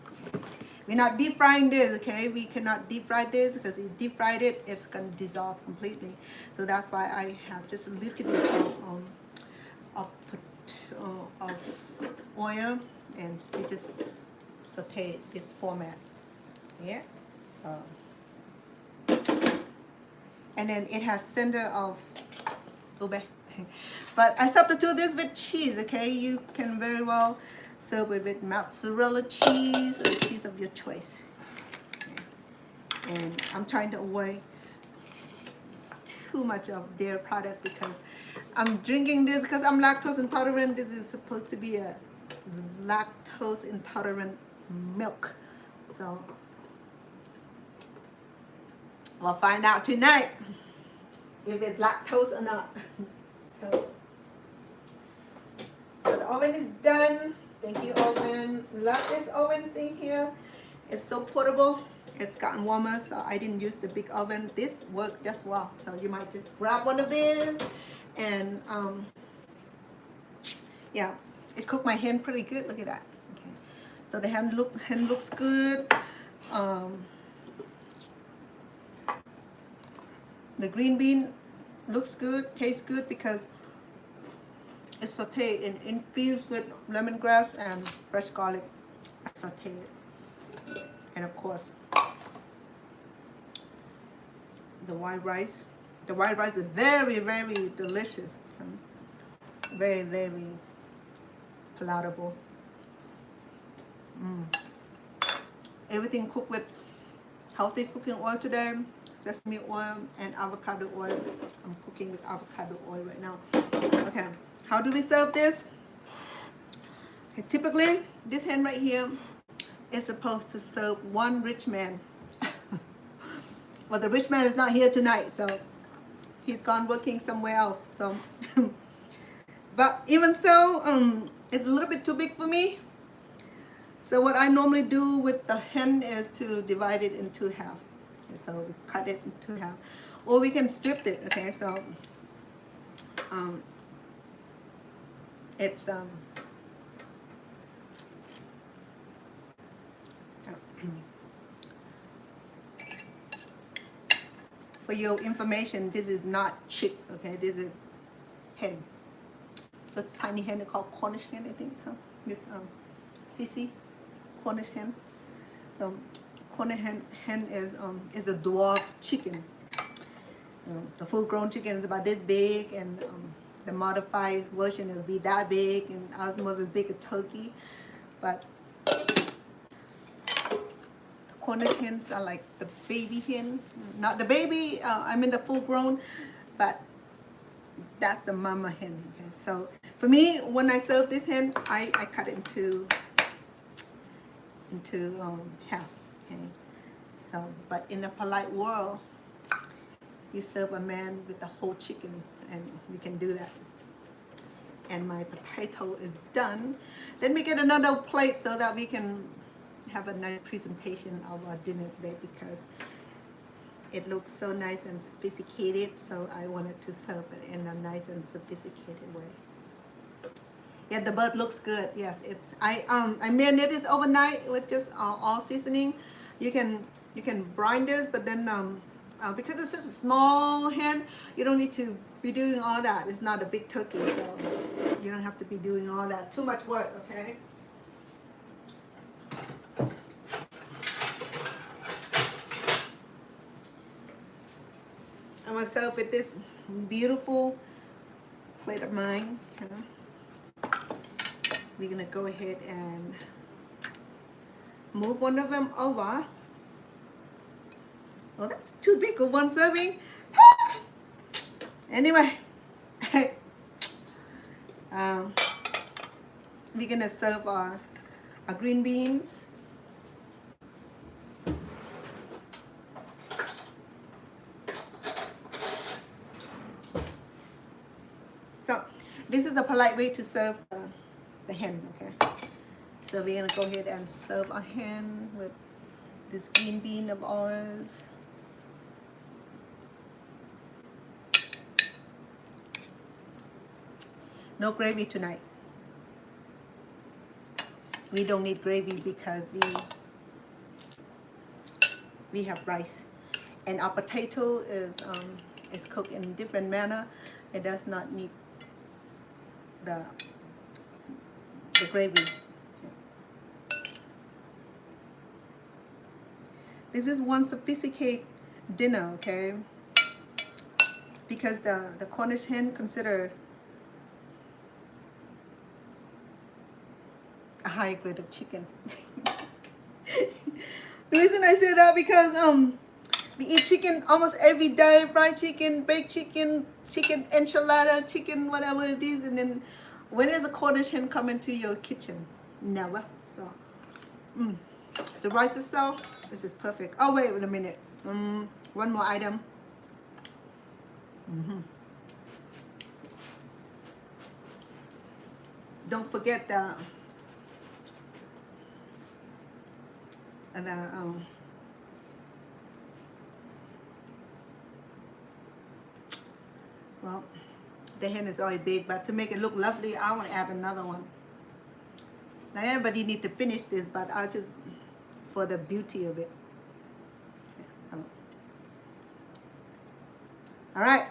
We're not deep frying this, okay? We cannot deep fry this because if deep fried it, it's going to dissolve completely. So that's why I have just a little bit of oil, and we just saute this format. Yeah. So, and then it has center of ube. But I substitute this with cheese, okay? You can very well serve it with mozzarella cheese or cheese of your choice. And I'm trying to avoid too much of their product because I'm drinking this because I'm lactose intolerant. This is supposed to be a lactose intolerant milk. So we'll find out tonight if it's lactose or not. So the oven is done. Thank you, oven. Love this oven thing here. It's so portable. It's gotten warmer, so I didn't use the big oven. This worked just well. So you might just grab one of these, and yeah, it cooked my hen pretty good. Look at that. Okay, so the hen looks good. The green bean looks good, tastes good because it's sauteed and infused with lemongrass and fresh garlic. I sauteed it. And of course, the white rice. The white rice is very, very delicious. Very, very palatable. Everything cooked with healthy cooking oil today. Sesame oil and avocado oil. I'm cooking with avocado oil right now. Okay. How do we serve this? Okay, typically, this hen right here is supposed to serve one rich man. Well, the rich man is not here tonight, so he's gone working somewhere else. So, but even so, it's a little bit too big for me. So what I normally do with the hen is to divide it into half. Okay, so we cut it into half, or we can strip it. Okay, so it's for your information, this is not chick, okay? This is hen. This tiny hen is called Cornish hen, I think, huh? Miss Cece, Cornish hen. So Cornish hen is a dwarf chicken. The full-grown chicken is about this big, and the modified version will be that big, and almost as big as turkey. But Cornish hens are like the baby hen, not the baby, I mean the full grown, but that's the mama hen. Okay? So for me, when I serve this hen, I cut it into half. Okay? So, but in a polite world, you serve a man with the whole chicken, and you can do that. And my potato is done. Let me get another plate so that we can have a nice presentation of our dinner today, because it looks so nice and sophisticated, so I wanted to serve it in a nice and sophisticated way. Yeah, the bird looks good. Yes, it's I marinated this overnight with just all seasoning. You can brine this, but then because it's just a small hen, you don't need to be doing all that. It's not a big turkey, so you don't have to be doing all that. Too much work, okay? gonna serve with this beautiful plate of mine. Okay. We're gonna go ahead and move one of them over. Oh, that's too big of one serving. Anyway, we're gonna serve our green beans. So this is a polite way to serve the hen, okay? So we're gonna go ahead and serve our hen with this green bean of ours. No gravy tonight. We don't need gravy because we have rice, and our potato is cooked in a different manner. It does not need the gravy. This is one sophisticated dinner, okay? Because the Cornish hen considered a high grade of chicken. The reason I say that because we eat chicken almost every day, fried chicken, baked chicken, chicken enchilada, chicken whatever it is, and then when is a Cornish hen come into your kitchen? Never. So the rice itself, this is perfect. Oh wait a minute. One more item. Don't forget the well, the hen is already big, but to make it look lovely, I want to add another one. Now everybody need to finish this, but I just for the beauty of it. All right.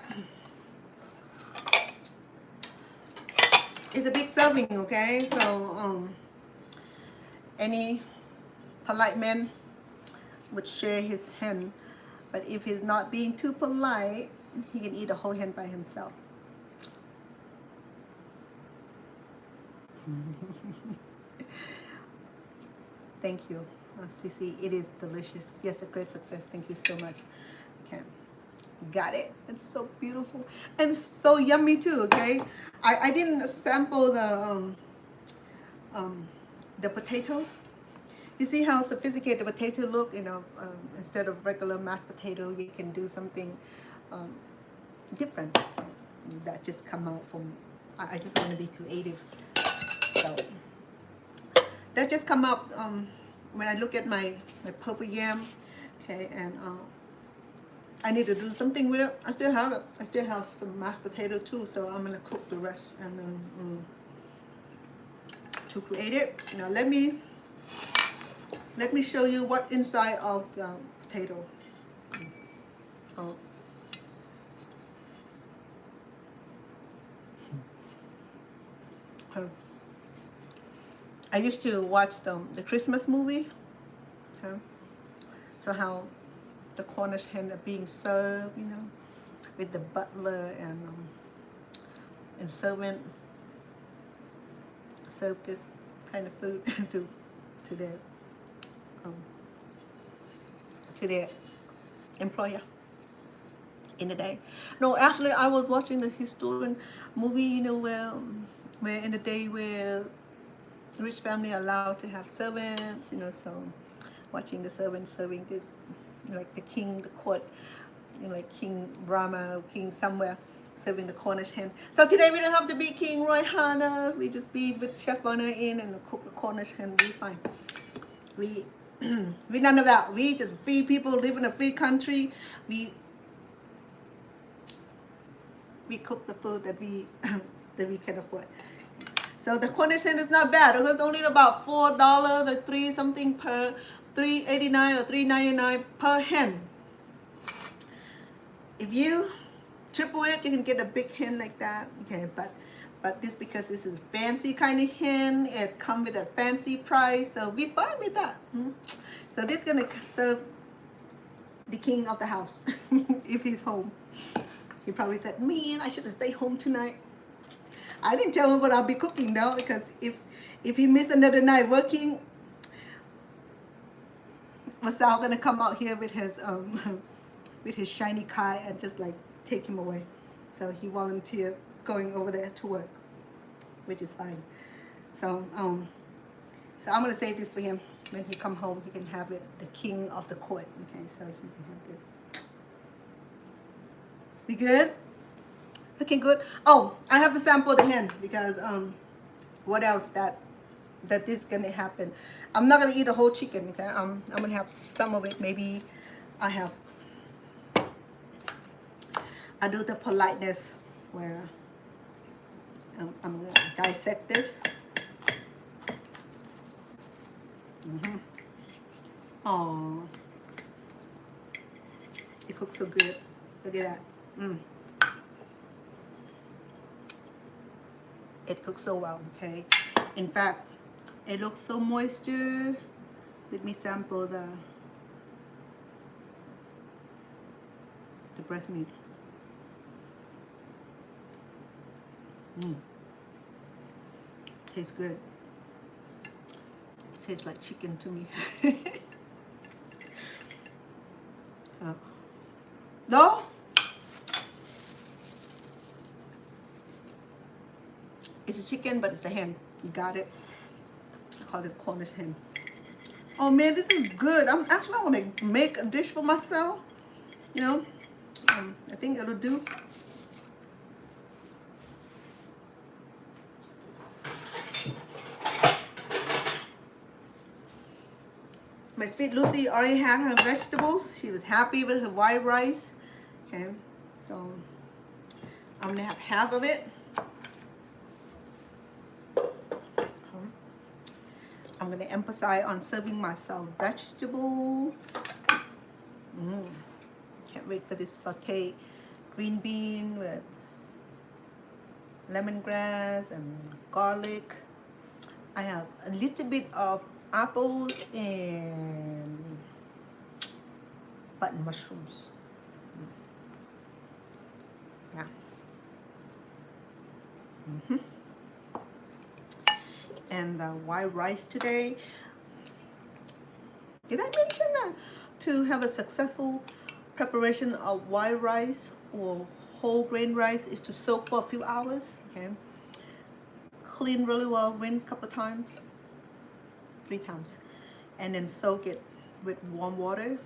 It's a big serving, okay? So any polite man would share his hen, but if he's not being too polite, he can eat a whole hen by himself. Thank you, Cici. It is delicious. Yes, a great success. Thank you so much. Okay, got it. It's so beautiful and so yummy too. Okay, I didn't sample the potato. You see how sophisticated the potato look? You know, instead of regular mashed potato, you can do something different that just come out from. I just want to be creative, so that just come up when I look at my purple yam. Okay, and I need to do something with it. I still have it. I still have some mashed potato too, so I'm gonna cook the rest and then to create it. Now let me show you what inside of the potato. Oh. I used to watch the Christmas movie. Okay. So how the Cornish hen are being served, you know, with the butler and servant serve this kind of food to their employer in the day. No, actually, I was watching the historian movie, you know, where in the day where rich family are allowed to have servants, you know, so watching the servants serving this, like the king, the court, you know, like King Brahma, King somewhere, serving the Cornish hen. So today we don't have to be King Roy Harness, we just be with Chef Honor in and cook the Cornish hen, we fine. We none of that. We just free people, live in a free country. We cook the food that we that we can afford. So the Cornish hen is not bad. It was only about $4 or $3 something per $3.89 or $3.99 per hen. If you triple it, you can get a big hen like that. Okay, but this because this is fancy kind of hen, it comes with a fancy price, so we fine with that. So this is gonna serve the king of the house if he's home. He probably said, man, I should have stayed home tonight. I didn't tell him what I'll be cooking though, because if he missed another night working, Masao gonna come out here with his with his shiny car and just like take him away. So he volunteered going over there to work, which is fine. So so I'm gonna save this for him. When he come home, he can have it. The king of the court. Okay, so he can have this. We good? Looking good. Oh, I have to sample the hen because what else that this gonna happen? I'm not gonna eat the whole chicken. Okay, I'm gonna have some of it. Maybe I do the politeness where I'm gonna dissect this. Oh, it cooks so good. Look at that. It cooks so well. Okay. In fact, it looks so moisture. Let me sample the breast meat. Tastes good. It tastes like chicken to me. No? It's a chicken, but it's a hen. You got it? I call this Cornish hen. Oh man, this is good. I want to make a dish for myself. You know, I think it'll do. My sweet Lucy already had her vegetables. She was happy with her white rice. Okay, so I'm gonna have half of it. I'm gonna emphasize on serving myself vegetable. Can't wait for this sauté green bean with lemongrass and garlic. I have a little bit of apples and button mushrooms. Yeah. And white rice today. Did I mention that to have a successful preparation of white rice or whole grain rice is to soak for a few hours? Okay. Clean really well, rinse a couple times, 3 times, and then soak it with warm water,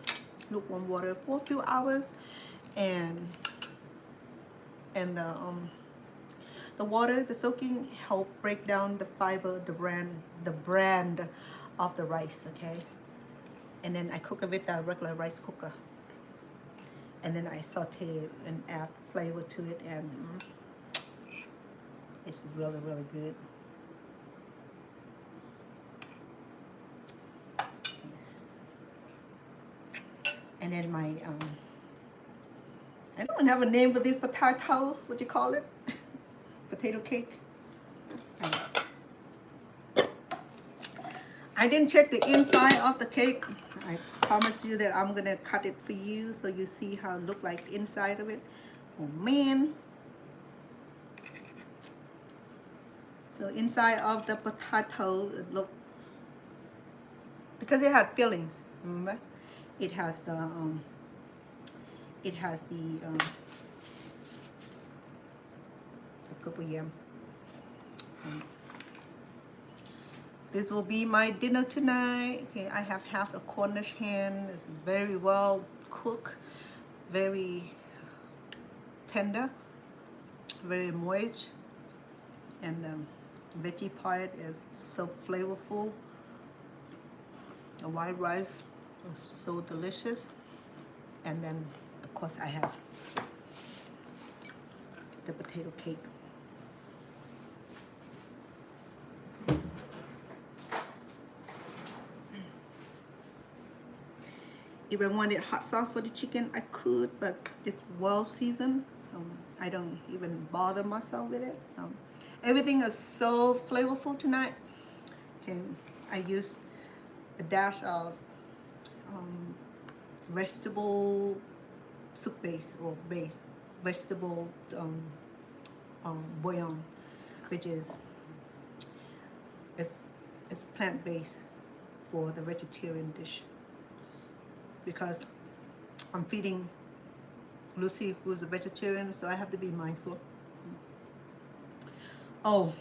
lukewarm water for a few hours, and the water, the soaking help break down the fiber, the brand of the rice. Okay, and then I cook it with a regular rice cooker, and then I saute and add flavor to it, and this is really, really good. And then my I don't have a name for this potato. What do you call it? Potato cake. I didn't check the inside of the cake. I promise you that I'm gonna cut it for you so you see how it look like inside of it. Oh man. So inside of the potato, it look, because it had fillings, remember? It has the purple yam. This will be my dinner tonight. Okay, I have half a Cornish hen. It's very well cooked, very tender, very moist, and veggie part is so flavorful. The white rice is so delicious, and then of course I have the potato cake. If I wanted hot sauce for the chicken, I could, but it's well seasoned, so I don't even bother myself with it. Everything is so flavorful tonight. Okay, I used a dash of vegetable soup base or base, vegetable bouillon, which is it's plant-based for the vegetarian dish, because I'm feeding Lucy, who's a vegetarian, so I have to be mindful. Oh,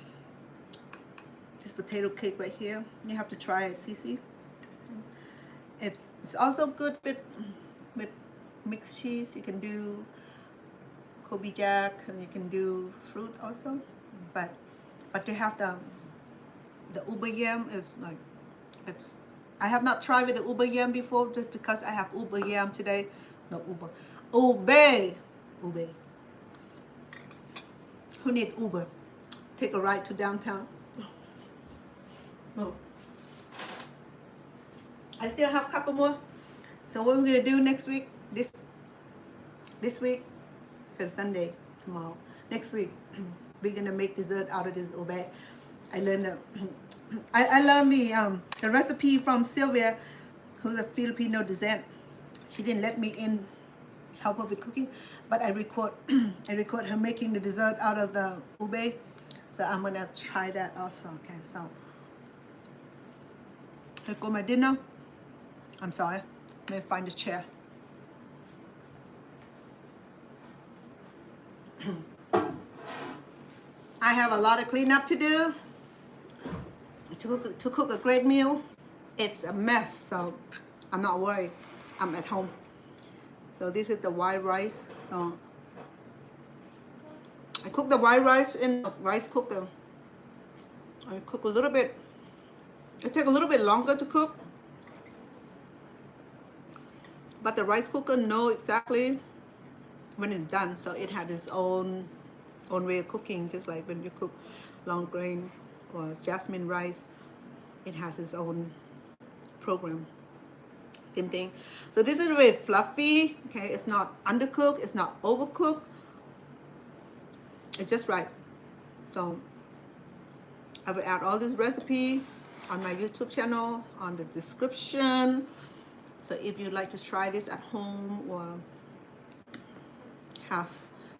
this potato cake right here, you have to try it, Cece. It's also good with mixed cheese. You can do Kobe Jack, and you can do fruit also, but to have the uber yam is like, I have not tried with the uber yam before, just because I have uber yam today. No, ube. Who need Uber? Take a ride to downtown. Oh. I still have a couple more. So what we're gonna do next week, this week, because Sunday tomorrow. Next week, we're gonna make dessert out of this ube. I learned the recipe from Sylvia, who's a Filipino descent. She didn't let me in help her with cooking, but I record her making the dessert out of the ube. So I'm gonna try that also. Okay, so here go my dinner. I'm sorry, let me find the chair. I have a lot of cleanup to do to cook a great meal. It's a mess, so I'm not worried. I'm at home. So this is the white rice. So I cook the white rice in the rice cooker. I cook a little bit. It takes a little bit longer to cook, but the rice cooker knows exactly when it's done. So it has its own way of cooking, just like when you cook long grain or jasmine rice, it has its own program. Same thing. So this is very fluffy. Okay, it's not undercooked, it's not overcooked. It's just right. So I will add all this recipe on my YouTube channel, on the description. So if you'd like to try this at home or have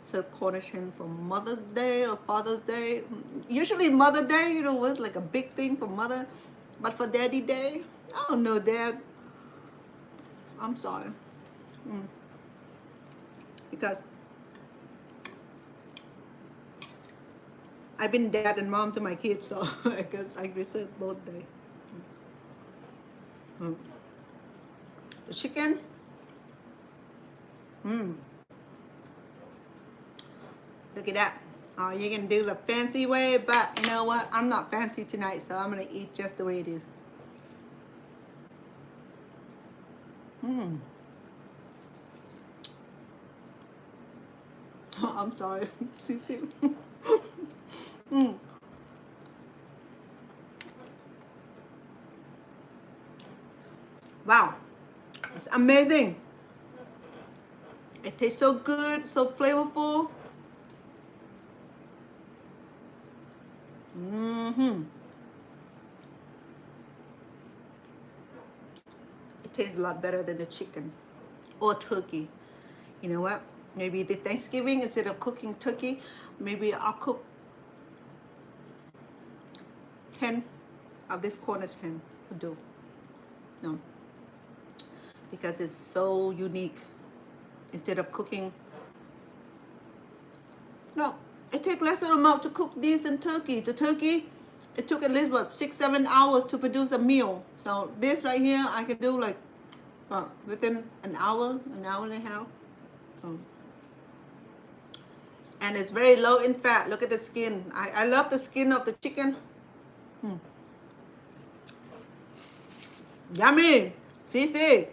served Cornish hen for Mother's Day or Father's Day. Usually Mother's Day, you know, was like a big thing for mother. But for Daddy Day, I don't know, Dad. I'm sorry. Because I've been dad and mom to my kids, so I guess I reserve both days. The chicken. Look at that. Oh, you can do the fancy way, but you know what? I'm not fancy tonight, so I'm gonna eat just the way it is. Oh, I'm sorry. Wow, it's amazing. It tastes so good, so flavorful. It tastes a lot better than the chicken or turkey. You know what? Maybe the Thanksgiving, instead of cooking turkey, maybe I'll cook 10 of this Cornish hen would do. No, because it's so unique. Instead of cooking, no, it takes less amount to cook this than turkey. The turkey, it took at least what 6-7 hours to produce a meal. So this right here, I can do like within an hour and a half. So, and it's very low in fat. Look at the skin. I love the skin of the chicken. Yummy. See.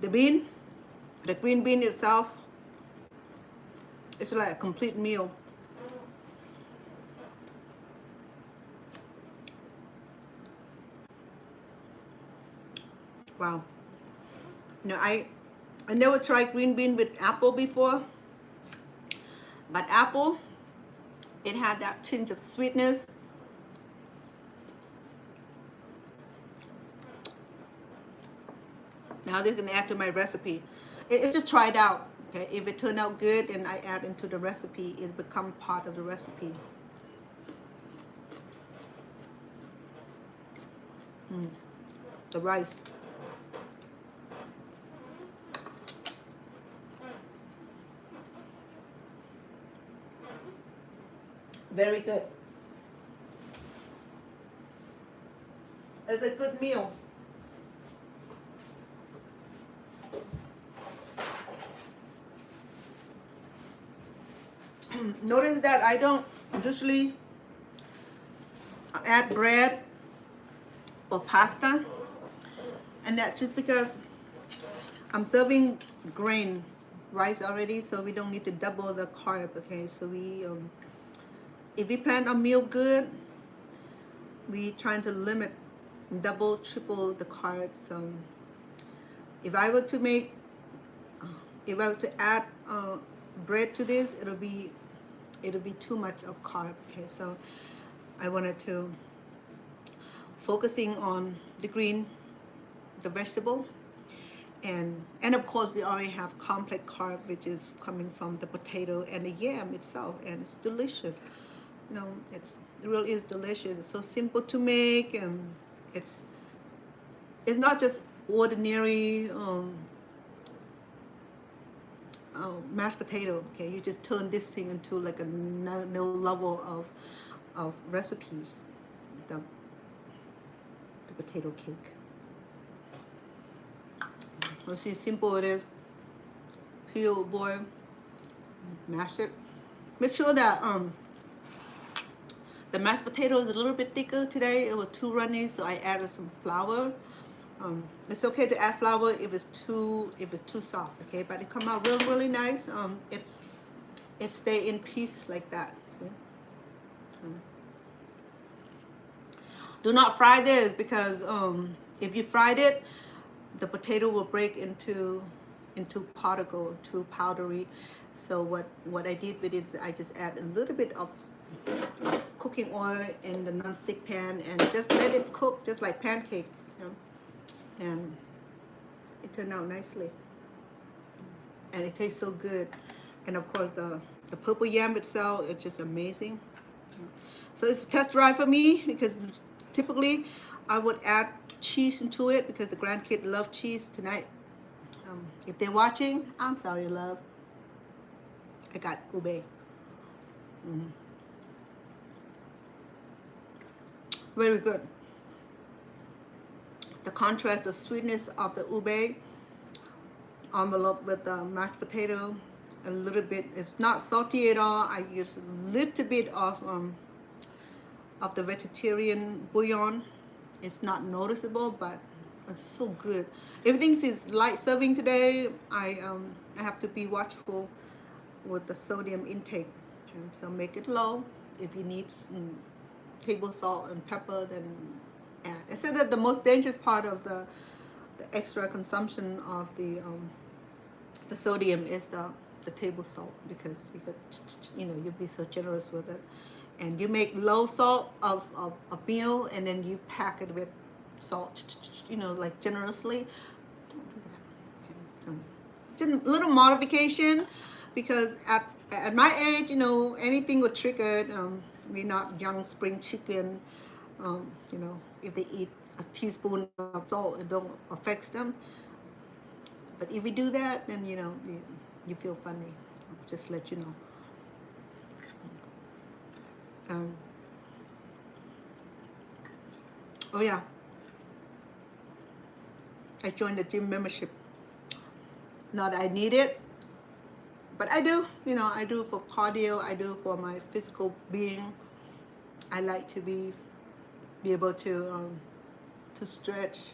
The bean, the green bean itself, it's like a complete meal. Wow. You know, I never tried green bean with apple before, but apple, it had that tinge of sweetness, Now this is gonna add to my recipe. It just try it out. Okay, if it turned out good and I add into the recipe, it become part of the recipe. The rice. Very good. It's a good meal. Notice that I don't usually add bread or pasta, and that's just because I'm serving grain rice already, so we don't need to double the carb. Okay, so we if we plan our meal good, we trying to limit double, triple the carbs. So if I were to make, if I were to add bread to this, it'll be too much of carb. Okay, so I wanted to focusing on the green, the vegetable, and of course we already have complex carb, which is coming from the potato and the yam itself, and it's delicious. You know, it really is delicious. It's so simple to make, and it's not just ordinary mashed potato. Okay, you just turn this thing into like a new level of recipe. The potato cake. Let's see how simple it is. Peel, boil, mash it. Make sure that the mashed potato is a little bit thicker today. It was too runny, so I added some flour. It's okay to add flour if it's too soft, okay? But it come out really nice. It stay in piece like that. See? Do not fry this, because if you fried it, the potato will break into particle, too powdery. So what I did with it is I just add a little bit of cooking oil in the non-stick pan and just let it cook just like pancake, you know? And it turned out nicely, and it tastes so good. And of course the purple yam itself, it's just amazing. So it's test dry for me, because typically I would add cheese into it, because the grandkids love cheese tonight. If they're watching, I'm sorry, love. I got ube. Very good. The contrast, the sweetness of the ube enveloped with the mashed potato, a little bit. It's not salty at all. I use a little bit of the vegetarian bouillon. It's not noticeable, but it's so good. Everything is light serving today. I have to be watchful with the sodium intake. Okay, so make it low. If you need some table salt and pepper, then add. I said that the most dangerous part of the extra consumption of the sodium is the table salt, because you know, you'll be so generous with it, and you make low salt of a meal, and then you pack it with salt, you know, like generously. Don't do that. Okay. So just a little modification, because at my age, you know, anything would trigger. We're not young spring chicken. You know, if they eat a teaspoon of salt, it don't affect them. But if we do that, then you know, you feel funny. So just let you know. Oh yeah, I joined the gym membership. Not that I need it, but I do. You know, I do for cardio. I do for my physical being. I like to be able to stretch,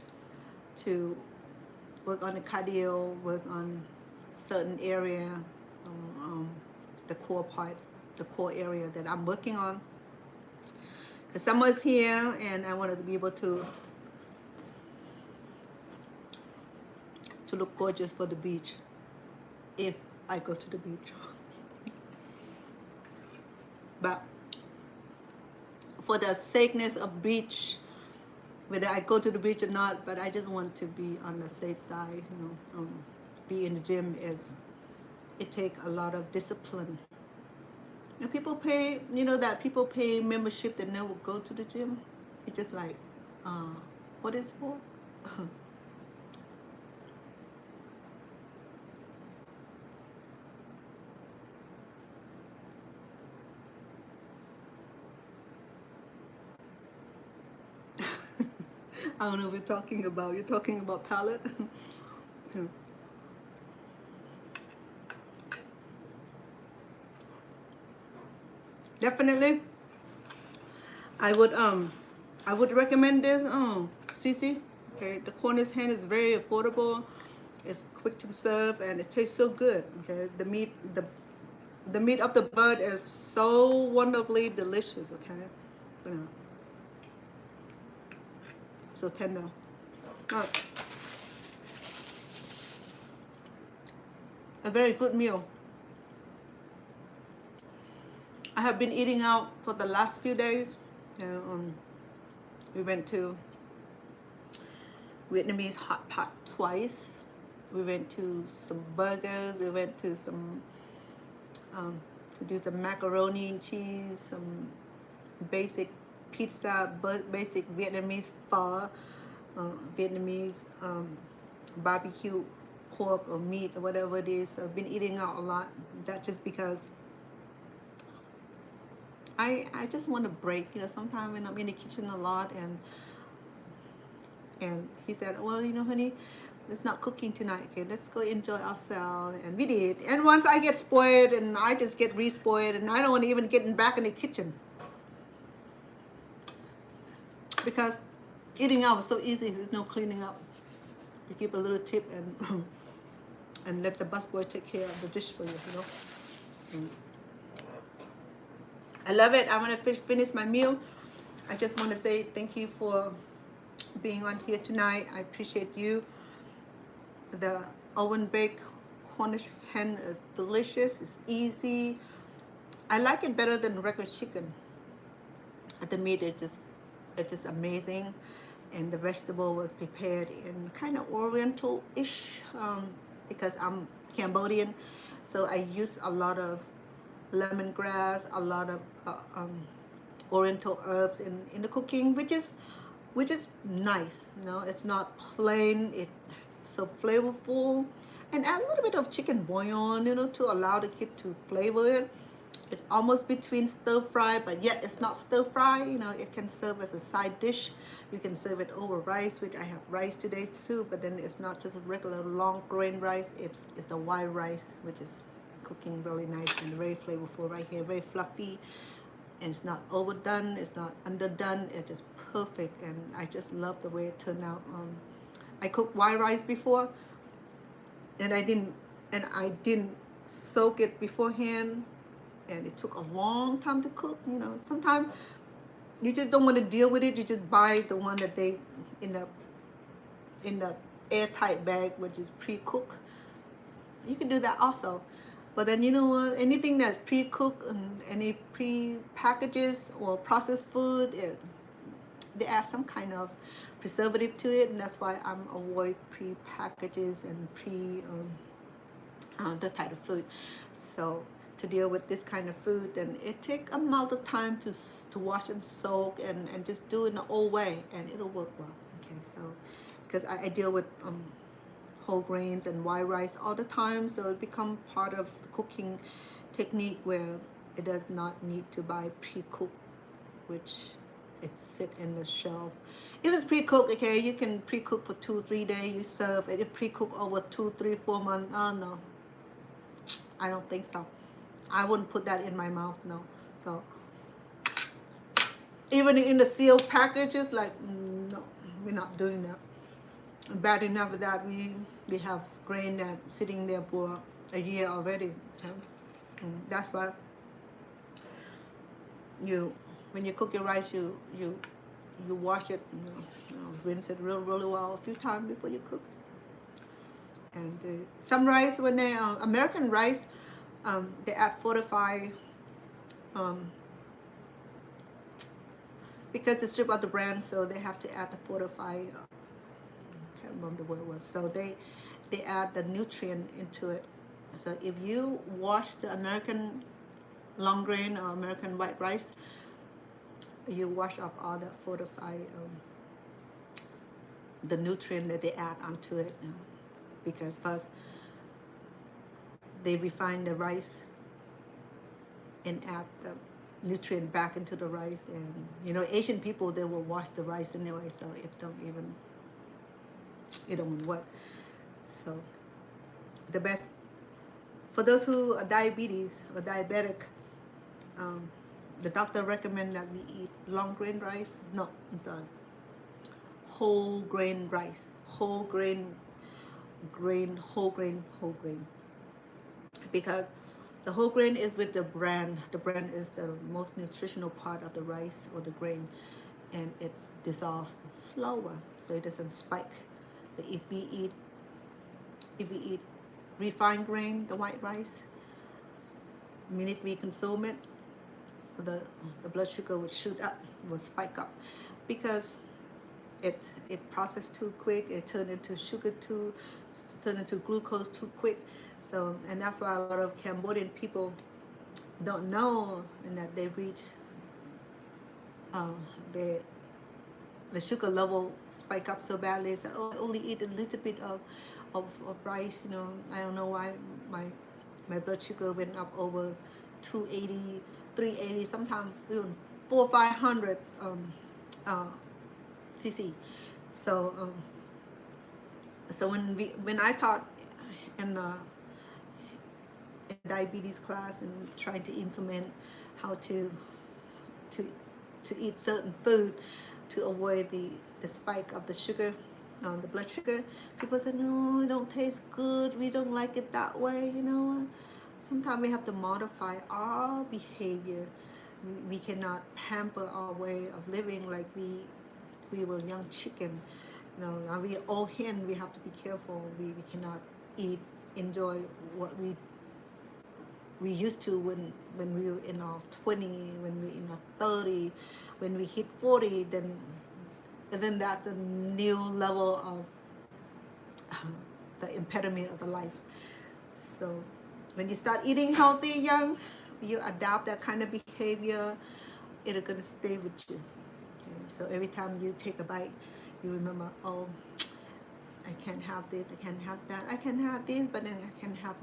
to work on the cardio, work on certain area, the core part, the core area that I'm working on. Because summer's here, and I wanted to be able to look gorgeous for the beach, if I go to the beach. But for the sakeness of beach whether I go to the beach or not, but I just want to be on the safe side. Be in the gym it takes a lot of discipline. And people pay, that people pay membership that never go to the gym. It's just like, what is for? I don't know what you're talking about. You're talking about palate? Definitely, I would recommend this. Cece, okay, the Cornish hen is very affordable. It's quick to serve and it tastes so good. Okay, the meat of the bird is so wonderfully delicious. Okay, so tender. A very good meal. I have been eating out for the last few days. We went to Vietnamese hot pot twice. We went to some burgers. We went to some to do some macaroni and cheese, some basic pizza, basic Vietnamese pho, Vietnamese barbecue pork or meat or whatever it is. I've been eating out a lot. That's just because I just want to break. Sometimes when I'm in the kitchen a lot and he said, well, honey, it's not cooking tonight. Okay, let's go enjoy ourselves. And we did. And once I get spoiled and I just get re-spoiled and I don't want to even get back in the kitchen. Because eating out is so easy. There's no cleaning up. You give a little tip and let the busboy take care of the dish for you, I love it. I'm going to finish my meal. I just want to say thank you for being on here tonight. I appreciate you. The oven baked Cornish hen is delicious. It's easy. I like it better than regular chicken. The meat is just amazing, and the vegetable was prepared in kind of Oriental-ish because I'm Cambodian, so I use a lot of lemongrass, a lot of Oriental herbs in the cooking, which is nice. It's not plain. It's so flavorful, and add a little bit of chicken bouillon, to allow the kid to flavor it. It's almost between stir fry, but yet it's not stir fry. It can serve as a side dish. You can serve it over rice, which I have rice today too, but then it's not just a regular long grain rice. It's a white rice, which is cooking really nice and very flavorful right here, very fluffy, and it's not overdone, it's not underdone. It is perfect, and I just love the way it turned out. I cooked white rice before, and I didn't soak it beforehand, and it took a long time to cook. Sometimes you just don't want to deal with it. You just buy the one that they in the airtight bag, which is pre-cooked. You can do that also. But then anything that's pre-cooked, any pre-packages or processed food, they add some kind of preservative to it, and that's why I'm avoid pre-packages and this type of food. So to deal with this kind of food, then it take a amount of time to wash and soak and just do it in the old way, and it'll work well. Okay, so because I deal with whole grains and white rice all the time, so it become part of the cooking technique where it does not need to buy pre-cooked, which it sit in the shelf. If it's pre-cooked, okay, you can pre-cook for 2-3 days. You serve it. If pre-cooked over 2, 3, 4 months, oh no, I don't think so. I wouldn't put that in my mouth, no. So even in the sealed packages, like no, we're not doing that. Bad enough that we have grain that sitting there for a year already. Okay? That's why when you cook your rice, you wash it, rinse it really well a few times before you cook. And some rice, when they American rice, they add fortified because to strip out the bran, so they have to add the fortified. Can't remember the word was. So they add the nutrient into it. So if you wash the American long grain or American white rice, you wash off all the fortified the nutrient that they add onto it, because first they refine the rice and add the nutrient back into the rice. And Asian people, they will wash the rice anyway, so it don't work. So the best for those who are diabetes or diabetic, the doctor recommend that we eat long grain rice. No, I'm sorry, whole grain rice, whole grain, because the whole grain is with the bran. The bran is the most nutritional part of the rice or the grain, and it's dissolved slower, so it doesn't spike. But if we eat refined grain, the white rice, the minute we consume it, the blood sugar would shoot up, would spike up, because it processed too quick. It turned into turned into glucose too quick. So, and that's why a lot of Cambodian people don't know, and that they reach the sugar level spike up so badly. They say, oh, I only eat a little bit of rice. I don't know why my blood sugar went up over 280, 380, sometimes even 400 or 500 cc. So when I taught in diabetes class and trying to implement how to eat certain food to avoid the spike of the sugar, the blood sugar, people say, no, it don't taste good, we don't like it that way. Sometimes we have to modify our behavior. We cannot pamper our way of living like we were young chicken. Now we old hen, we have to be careful. We cannot enjoy what we used to when we were in our 20, when we were in our 30, when we hit 40, then that's a new level of the impediment of the life. So when you start eating healthy young, you adopt that kind of behavior, it's gonna stay with you. Okay? So every time you take a bite, you remember, oh, I can't have this, I can't have that, I can have this, but then I can have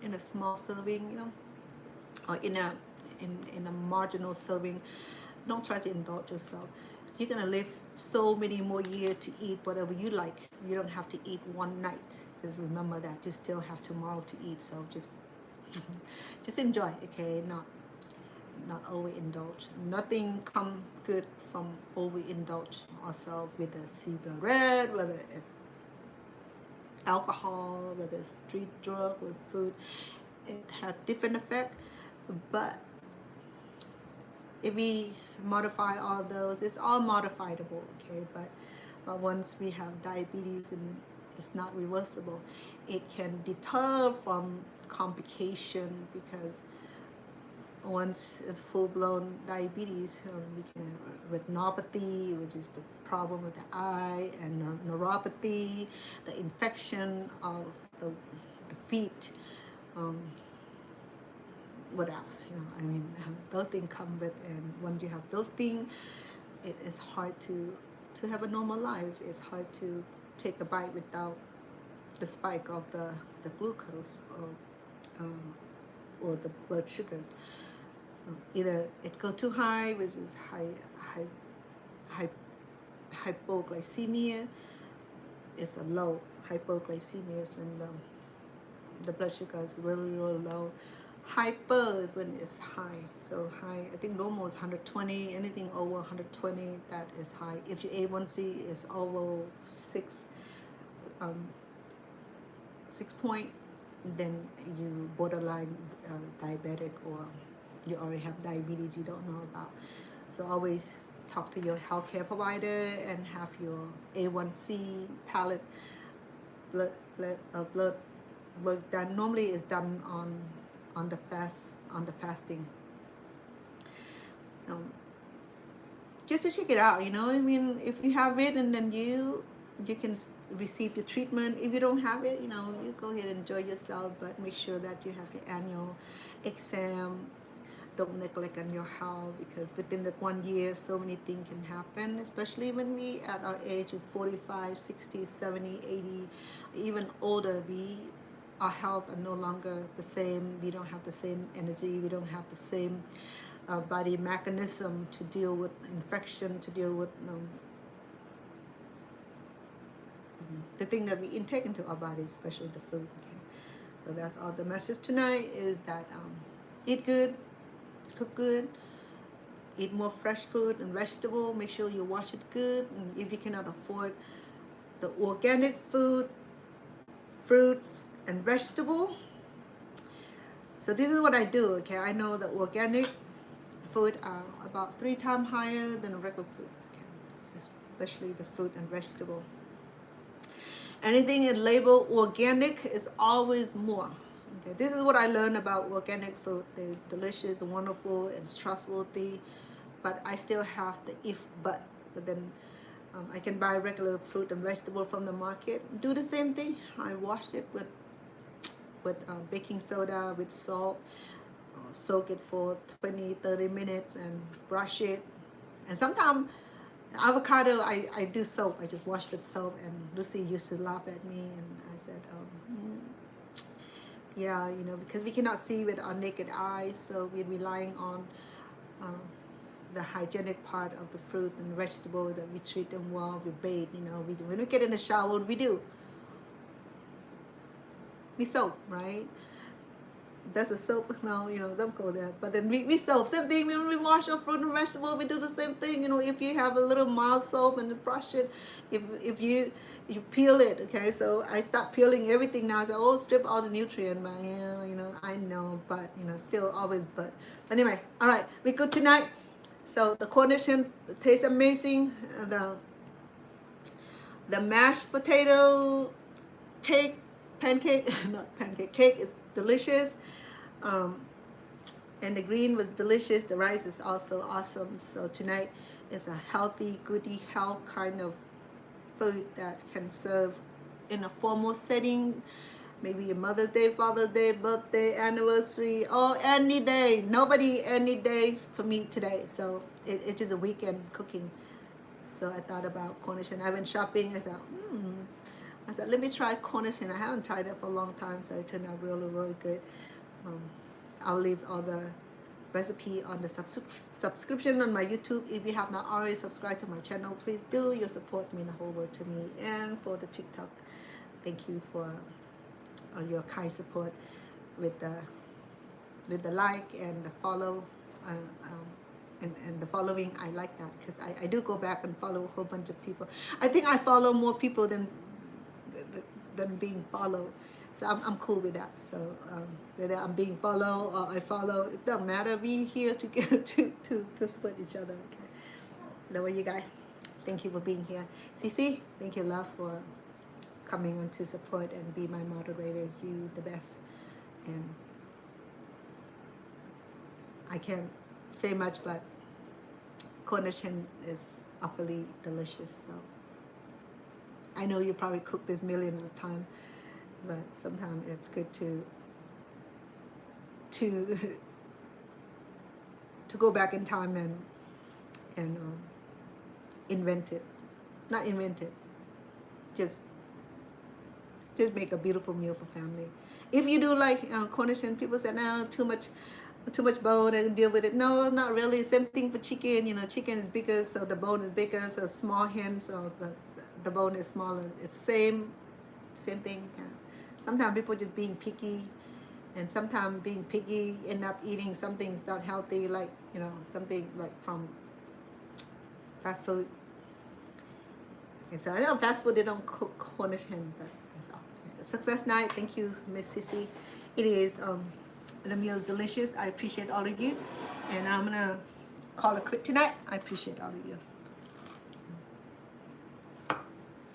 in a small serving, or in a marginal serving. Don't try to indulge yourself. You're gonna live so many more years to eat whatever you like. You don't have to eat one night. Just remember that you still have tomorrow to eat. So just enjoy, okay? Not overindulge. Nothing come good from overindulge ourselves with a cigarette, whether it's alcohol, whether it's street drug or food. It has different effect, but if we modify all those, it's all modifiable, okay? But once we have diabetes and it's not reversible, it can deter from complication, because once it's full-blown diabetes, we can have retinopathy, which is the problem with the eye, and neuropathy, the infection of the feet. What else? Those things come with, and once you have those things, it is hard to have a normal life. It's hard to take a bite without the spike of the glucose or the blood sugar. So either it go too high, which is hypoglycemia, is a low. Hypoglycemia is when the blood sugar is really, really low. Hyper is when it's high. So high, I think normal is 120. Anything over 120, that is high. If your A1C is over 6 point, then you borderline diabetic, or you already have diabetes you don't know about. So always talk to your healthcare provider and have your A1C palate blood work done. Normally it's done on the fasting. So just to check it out, you know. I mean, if you have it and then you can receive the treatment. If you don't have it, you know, you go ahead and enjoy yourself, but make sure that you have your annual exam. Don't neglect on your health, because within that 1 year so many things can happen, especially when we at our age of 45, 60, 70, 80, even older. Our health are no longer the same. We don't have the same energy. We don't have the same body mechanism to deal with infection, to deal with the thing that we intake into our body, especially the food. Okay? So that's all the message tonight is that eat good, cook good, eat more fresh food and vegetable. Make sure you wash it good. And if you cannot afford the organic food, fruits and vegetable, so this is what I do. Okay, I know that organic food are about 3 times higher than regular food, okay? Especially the fruit and vegetable. Anything in label organic is always more. Okay, this is what I learned about organic food. They're delicious, they're wonderful, it's trustworthy, but I still have the if but then I can buy regular fruit and vegetable from the market. Do the same thing. I wash it with baking soda, with salt, soak it for 20-30 minutes and brush it. And sometimes avocado, I do soap. I just wash with soap, and Lucy used to laugh at me, and I said, yeah, you know, because we cannot see with our naked eyes, so we're relying on the hygienic part of the fruit and vegetable, that we treat them well, we bathe, you know. When we get in the shower, what we do? We soap, right? That's a soap. No, you know, don't go there. But then we soap. Same thing when we wash our fruit and vegetable, we do the same thing. You know, if you have a little mild soap and brush it, if you peel it, okay? So I start peeling everything now. I say, oh, strip all the nutrient, but yeah, you know, I know, but you know, still always but. Anyway, all right, we good tonight. So the Cornish Hen tastes amazing. The mashed potato cake, pancake, not pancake, cake is delicious. And the green was delicious. The rice is also awesome. So tonight is a healthy, goody, health kind of food that can serve in a formal setting. Maybe a Mother's Day, Father's Day, birthday, anniversary, or any day. Nobody, any day for me today. So it's just a weekend cooking. So I thought about Cornish Hen. I went shopping. I said, let me try Cornish Hen. I haven't tried it for a long time, so it turned out really, really good. I'll leave all the recipe on the subscription on my YouTube. If you have not already subscribed to my channel, please do. Your support means the whole world to me. And for the TikTok, thank you for your kind support with the like and the follow and the following. I like that, because I do go back and follow a whole bunch of people. I think I follow more people than being followed. So I'm cool with that. So whether I'm being followed or I follow, it doesn't matter. We're here to get to support each other. Okay. That way, you guys. Thank you for being here. Cece, thank you, love, for coming on to support and be my moderators. You the best. And I can't say much, but Cornish Hen is awfully delicious. So I know you probably cooked this millions of times, but sometimes it's good to go back in time and invent it. Not invent it. Just make a beautiful meal for family. If you do like Cornish Hen, people say, no, too much bone and deal with it. No, not really. Same thing for chicken. You know, chicken is bigger, so the bone is bigger. So small hen, so the bone is smaller. It's same thing. Yeah. Sometimes people just being picky, and sometimes being picky end up eating something that's not healthy, like, you know, something like from fast food. And so I know fast food, they don't cook Cornish Hen, but that's all. Success night. Thank you, Miss Sissy. It is the meal is delicious. I appreciate all of you, and I'm gonna call it quit tonight. I appreciate all of you.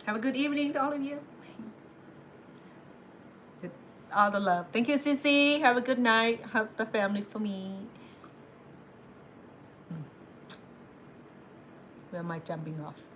Have a good evening to all of you. All the love. Thank you, Sissy. Have a good night. Hug the family for me. Where am I jumping off?